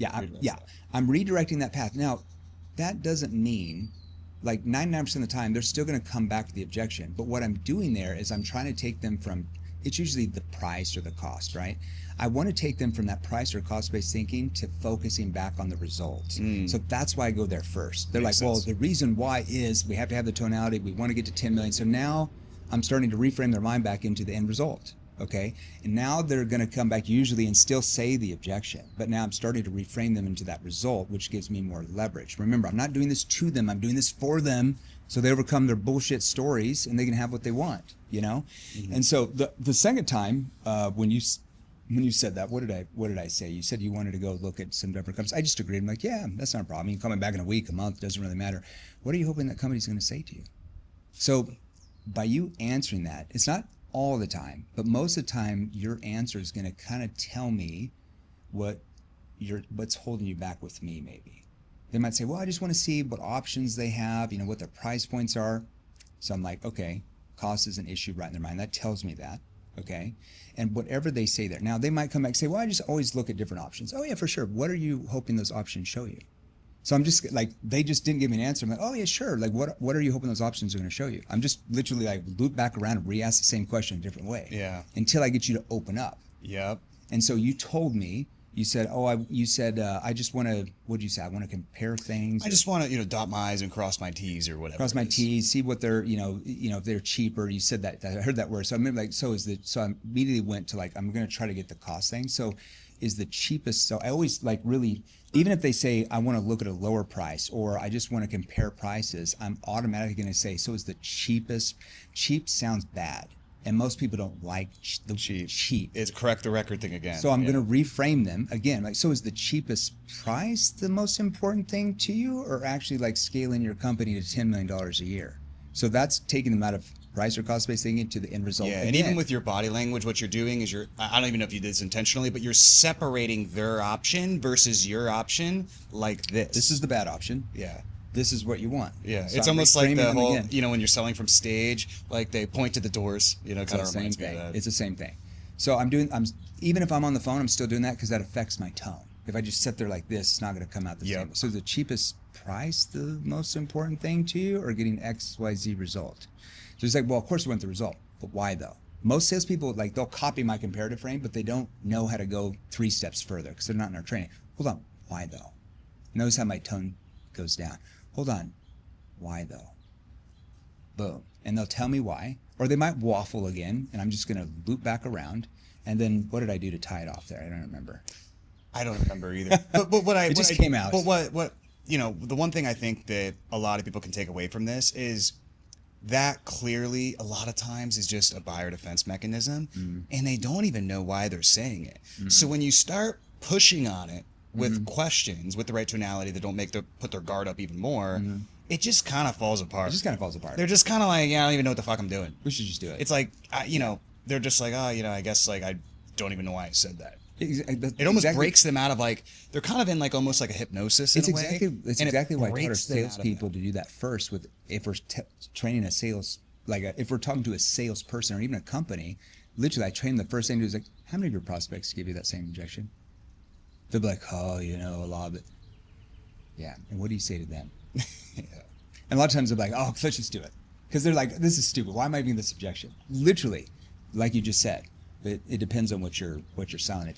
I'm redirecting that path. Now, that doesn't mean, like 99% of the time, they're still going to come back to the objection. But what I'm doing there is I'm trying to take them from, it's usually the price or the cost, right? I want to take them from that price or cost-based thinking to focusing back on the results. So that's why I go there first. They're Makes like, well, sense. the reason why is we have to have the tonality. We want to get to 10 million. So now I'm starting to reframe their mind back into the end result. Okay. And now they're going to come back usually and still say the objection. But now I'm starting to reframe them into that result, which gives me more leverage. Remember, I'm not doing this to them. I'm doing this for them so they overcome their bullshit stories and they can have what they want, And so the second time when you said that, what did I say? You said you wanted to go look at some different companies. I just agreed. I'm like, yeah, that's not a problem. You can come back in a week, a month, doesn't really matter. What are you hoping that company's going to say to you? So by you answering that, it's not all the time, but most of the time your answer is going to kind of tell me what's holding you back with me. Maybe they might say, well, I just want to see what options they have, what their price points are. So I'm like, okay, cost is an issue right in their mind. That tells me that. Okay. And whatever they say there, now they might come back and say, well, I just always look at different options. Oh yeah, for sure. What are you hoping those options show you? So I'm just like, they just didn't give me an answer. I'm like, oh yeah, sure. Like what are you hoping those options are going to show you? I'm just literally like loop back around and re-ask the same question a different way. Yeah. Until I get you to open up. Yep. And so you told me, you said, I just want to, what did you say? I want to compare things. I just want to, dot my I's and cross my T's or whatever. Cross my T's, see what they're, if they're cheaper. You said that, I heard that word. So I remember like, so I immediately went to like, I'm going to try to get the cost thing. So is the cheapest. So I always like really, even if they say, I want to look at a lower price or I just want to compare prices, I'm automatically going to say, so is the cheapest. Cheap sounds bad. And most people don't like the cheap. It's correct the record thing again. So I'm going to reframe them again. Like, so is the cheapest price the most important thing to you, or actually like scaling your company to $10 million a year? So that's taking them out of price or cost-based thinking to the end result. Yeah, again. and even with your body language, what you're doing is I don't even know if you did this intentionally, but you're separating their option versus your option like this. This is the bad option. Yeah. This is what you want. Yeah, So it's I'm almost like reframing the them whole, again. when you're selling from stage, like they point to the doors, kind of reminds me of that. It's the same thing. So even if I'm on the phone, I'm still doing that because that affects my tone. If I just sit there like this, it's not going to come out the same. So is the cheapest price the most important thing to you, or getting XYZ result? So it's like, well, of course we want the result, but why though? Most salespeople, like they'll copy my comparative frame, but they don't know how to go 3 steps further because they're not in our training. Hold on, why though? Notice how my tone goes down. Hold on. Why though? Boom. And they'll tell me why. Or they might waffle again, and I'm just going to loop back around. And then what did I do to tie it off there? I don't remember. I don't remember either. But It just came out. But what the one thing I think that a lot of people can take away from this is that clearly a lot of times is just a buyer defense mechanism, and they don't even know why they're saying it. So when you start pushing on it with questions with the right tonality that don't put their guard up even more, it just kind of falls apart. It just kind of falls apart. They're just kind of like, yeah, I don't even know what the fuck I'm doing. We should just do it. It's like, they're just like, oh, I guess like I don't even know why I said that. It almost breaks them out of like, they're kind of in like almost like a hypnosis in a way. It's and exactly why I taught our breaks them out of salespeople to do that first. If we're training a sales, if we're talking to a salesperson or even a company, literally I train them the first thing to do is like, how many of your prospects give you that same objection? They'll be like, oh, a lot of it. Yeah. And what do you say to them? Yeah. And a lot of times they're like, oh, let's just do it. Because they're like, this is stupid. Why am I making this objection? Literally, like you just said. But it depends on what you're selling,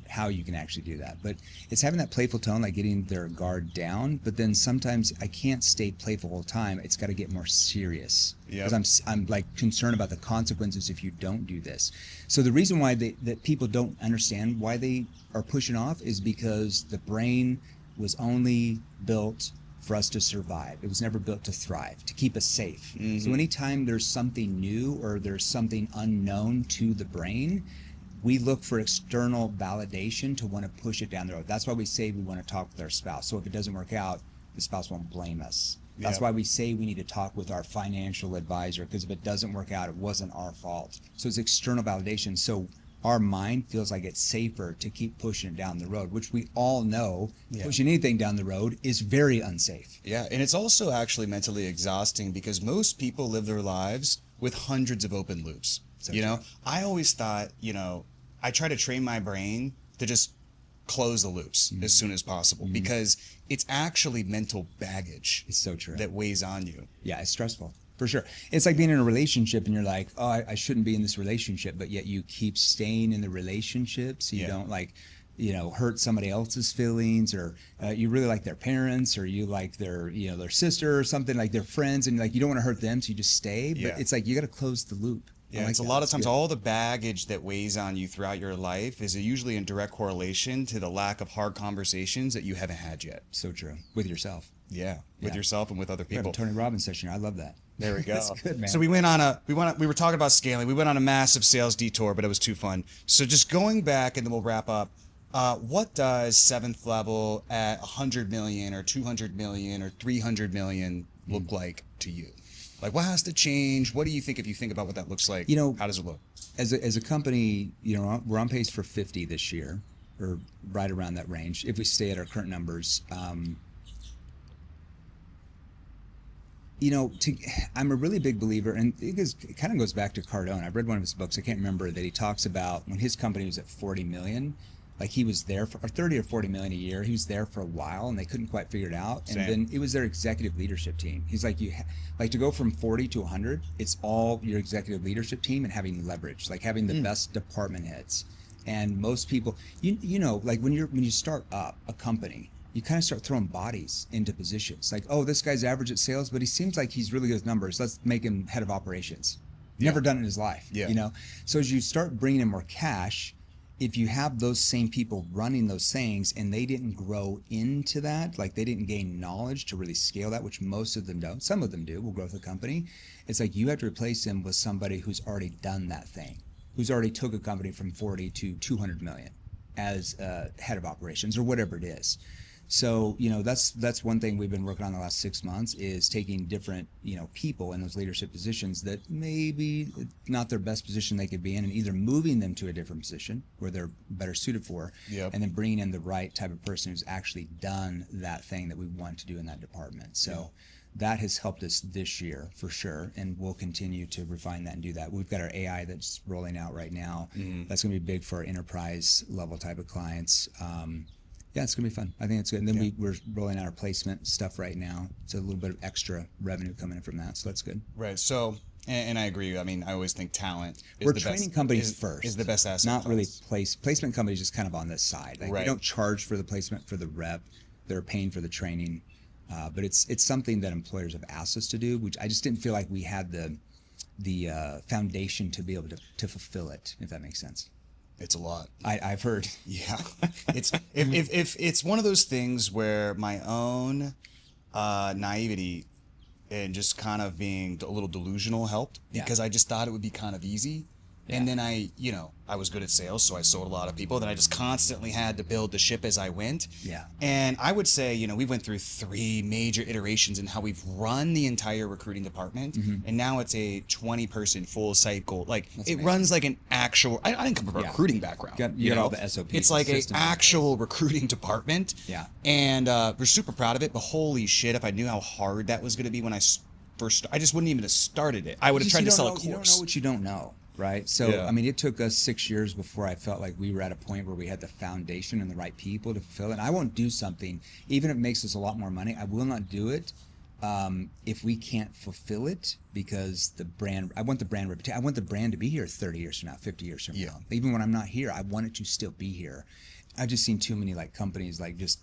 how you can actually do that. But it's having that playful tone, like getting their guard down. But then sometimes I can't stay playful all the time. It's got to get more serious because I'm like concerned about the consequences if you don't do this. So the reason why that people don't understand why they are pushing off is because the brain was only built for us to survive. It was never built to thrive, to keep us safe. Mm-hmm. So anytime there's something new or there's something unknown to the brain, we look for external validation to want to push it down the road. That's why we say we want to talk with our spouse. So if it doesn't work out, the spouse won't blame us. That's why we say we need to talk with our financial advisor, because if it doesn't work out, it wasn't our fault. So it's external validation. So our mind feels like it's safer to keep pushing it down the road, which we all know pushing anything down the road is very unsafe. Yeah, and it's also actually mentally exhausting because most people live their lives with hundreds of open loops. So I always thought, I try to train my brain to just close the loops as soon as possible because it's actually mental baggage. It's so true. That weighs on you. Yeah, it's stressful. For sure. It's like being in a relationship and you're like, oh, I shouldn't be in this relationship, but yet you keep staying in the relationship so you don't hurt somebody else's feelings, or you really like their parents, or you like their sister or something, like their friends, and like you don't want to hurt them, so you just stay. But it's like you got to close the loop. Yeah, it's a lot of times all the baggage that weighs on you throughout your life is usually in direct correlation to the lack of hard conversations that you haven't had yet. So true. With yourself. Yeah, with yourself and with other people. We have a Tony Robbins session. I love that. There we go. That's good, man. So we were talking about scaling. We went on a massive sales detour, but it was too fun. So just going back, and then we'll wrap up. What does seventh level at 100 million or 200 million or 300 million look like to you? Like, what has to change? What do you think if you think about what that looks like? How does it look? As a company, we're on pace for 50 this year, or right around that range, if we stay at our current numbers. I'm a really big believer, and it kind of goes back to Cardone. I've read one of his books. I can't remember, that he talks about when his company was at 40 million, like he was there for 30 or 40 million a year. He was there for a while and they couldn't quite figure it out. And then it was their executive leadership team. He's like, to go from 40 to 100, it's all your executive leadership team and having leverage, like having the best department heads. And most people, like when you start up a company, you kind of start throwing bodies into positions. Like, oh, this guy's average at sales, but he seems like he's really good with numbers. Let's make him head of operations. Never done it in his life. So as you start bringing in more cash, if you have those same people running those things and they didn't grow into that, like they didn't gain knowledge to really scale that, which most of them don't. Some of them do, will grow the company. It's like you have to replace them with somebody who's already done that thing, who's already took a company from 40 to 200 million as head of operations or whatever it is. So, that's one thing we've been working on the last 6 months, is taking different, people in those leadership positions that maybe not their best position they could be in, and either moving them to a different position where they're better suited for, and then bringing in the right type of person who's actually done that thing that we want to do in that department. So that has helped us this year for sure, and we'll continue to refine that and do that. We've got our AI that's rolling out right now. That's going to be big for our enterprise level type of clients. Yeah, it's going to be fun. I think it's good. And then we're rolling out our placement stuff right now. It's a little bit of extra revenue coming in from that, so that's good. Right. So, and I agree. I mean, I always think talent is we're the training best, companies first. Is the best asset. Not really placement companies, just kind of on this side. Like, right. We don't charge for the placement for the rep. They're paying for the training. But it's something that employers have asked us to do, which I just didn't feel like we had the foundation to be able to fulfill it, if that makes sense. It's a lot. I've heard. Yeah, it's if it's one of those things where my own naivety and just kind of being a little delusional helped, because I just thought it would be kind of easy, And then I was good at sales, so I sold a lot of people. Then I just constantly had to build the ship as I went. Yeah. And I would say, we went through 3 major iterations in how we've run the entire recruiting department. And now it's a 20-person full cycle. Like, it runs like an actual, I didn't come from a recruiting background. You got all the SOPs. It's like an actual recruiting department. Yeah. And we're super proud of it, but holy shit, if I knew how hard that was going to be when I first, I just wouldn't even have started it. I would have tried to sell a course. You don't know what you don't know. Right. So, I mean, it took us 6 years before I felt like we were at a point where we had the foundation and the right people to fulfill it. And I won't do something, even if it makes us a lot more money, I will not do it if we can't fulfill it, because I want the brand reputation. I want the brand to be here 30 years from now, 50 years from now. Even when I'm not here, I want it to still be here. I've just seen too many companies just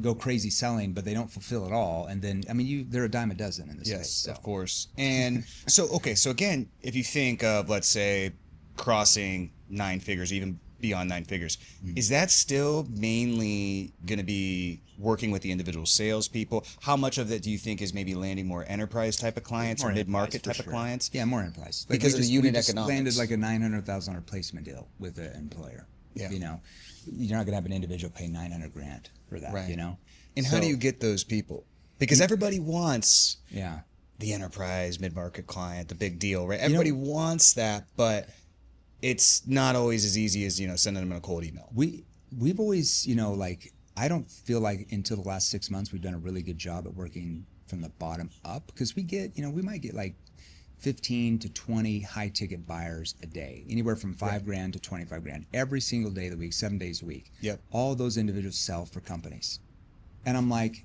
go crazy selling, but they don't fulfill it all. And then, I mean, they're a dime a dozen in this space. So. Of course. And so again, if you think of, let's say, crossing 9 figures, even beyond 9 figures, is that still mainly going to be working with the individual salespeople? How much of that do you think is maybe landing more enterprise type of clients or mid-market type of clients? Yeah, more enterprise. Because of the unit economics. Landed like a $900,000 placement deal with an employer. Yeah. You're not going to have an individual pay $900,000 for that, right. And how do you get those people? Because everybody wants the enterprise mid-market client, the big deal, right? Everybody wants that, but it's not always as easy as, sending them a cold email. We've always, I don't feel like until the last 6 months we've done a really good job at working from the bottom up, because we get, we might get 15 to 20 high ticket buyers a day, anywhere from $5,000 to $25,000 every single day of the week, 7 days a week. Yep. All those individuals sell for companies. And I'm like,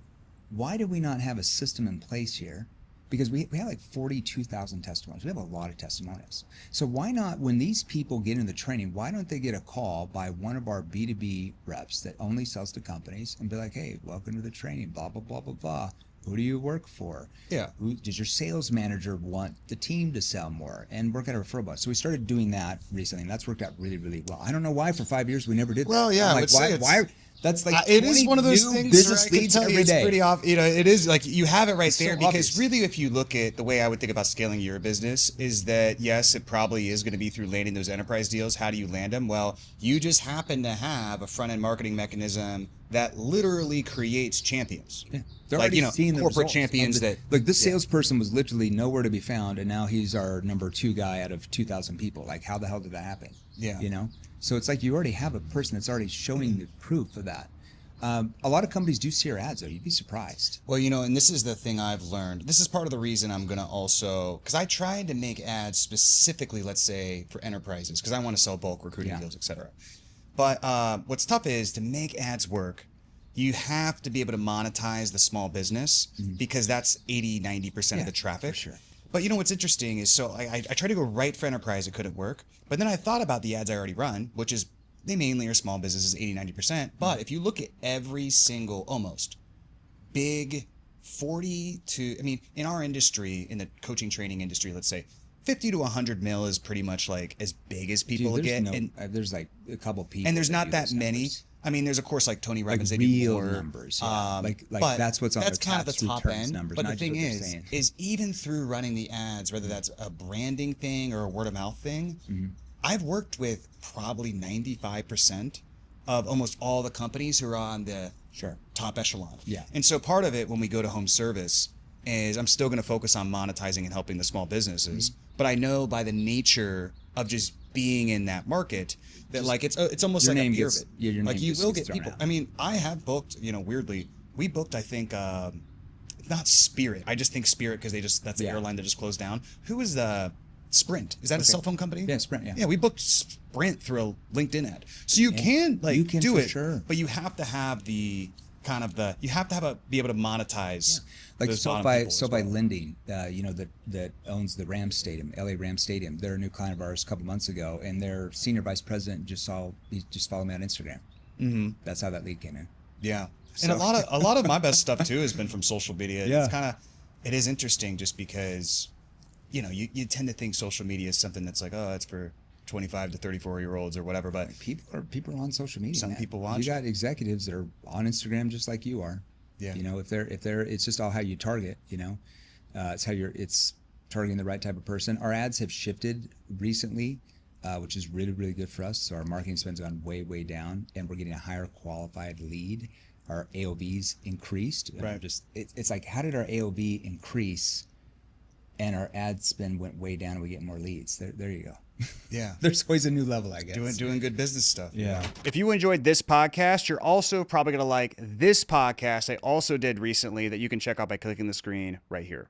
why do we not have a system in place here? Because we have 42,000 testimonials. We have a lot of testimonials. So why not, when these people get in the training, why don't they get a call by one of our B2B reps that only sells to companies and be like, hey, welcome to the training, blah, blah, blah, blah, blah. Who do you work for? Yeah. Does your sales manager want the team to sell more? And work out a referral bonus. So we started doing that recently, and that's worked out really, really well. I don't know why for 5 years we never did that. Well, yeah. Why? That's it is one of those things business where I can leads tell you every it's day. pretty off. It is you have it right It's there, so because obvious. really, if you look at the way I would think about scaling your business, is that yes, it probably is going to be through landing those enterprise deals. How do you land them? Well, you just happen to have a front end marketing mechanism that literally creates champions. Yeah. They're already seeing the corporate results. champions that this salesperson was literally nowhere to be found, and now he's our number 2 guy out of 2,000 people. How the hell did that happen? Yeah. So it's you already have a person that's already showing the proof of that. A lot of companies do see our ads, though. You'd be surprised. Well, and this is the thing I've learned. This is part of the reason I'm going to also, because I tried to make ads specifically, let's say, for enterprises, because I want to sell bulk recruiting deals, etc. But what's tough is to make ads work, you have to be able to monetize the small business, because that's 80-90% of the traffic. For sure. But what's interesting is, so I tried to go right for enterprise, it couldn't work. But then I thought about the ads I already run, which is, they mainly are small businesses, 80-90%. But if you look at every single, almost, big 40 to, in our industry, in the coaching training industry, let's say, 50 to 100 mil is pretty much as big as people get. There's a couple people. And there's not that many. Numbers. There's of course Tony Robbins. They real do more numbers. Yeah. But that's what's on that's the kind of the top end. numbers. But the thing is even through running the ads, whether that's a branding thing or a word of mouth thing, I've worked with probably 95% of almost all the companies who are on the top echelon. Yeah. And so part of it when we go to home service is I'm still going to focus on monetizing and helping the small businesses. But I know by the nature of just being in that market that it's almost like a beer bit. Your name you will gets get people. out. I have booked, weirdly, we booked, I think, not Spirit. I just think Spirit because that's the airline that just closed down. Who is the Sprint? Is that a cell phone company? Yeah, Sprint. Yeah. Yeah, we booked Sprint through a LinkedIn ad. So you can do it, but you have to have be able to monetize. those bottom people as SoFi well. Lending, that owns the Rams Stadium, LA Rams Stadium. They're a new client of ours a couple months ago, and their senior vice president just followed me on Instagram. Mm-hmm. That's how that lead came in. Yeah. And a lot of my best stuff too has been from social media. Yeah. It is interesting just because you tend to think social media is something that's it's for 25 to 34-year-olds or whatever, but people are on social media. Some man. people watch. You got executives that are on Instagram just like you are. Yeah. If they're it's just all how you target, it's how it's targeting the right type of person. Our ads have shifted recently which is really, really good for us. So our marketing spend's gone way, way down, and we're getting a higher qualified lead. Our AOV's increased. Right. It's like, how did our AOV increase and our ad spend went way down and we get more leads? There you go. Yeah. There's always a new level, I guess. Doing good business stuff. Yeah. If you enjoyed this podcast, you're also probably going to like this podcast I also did recently that you can check out by clicking the screen right here.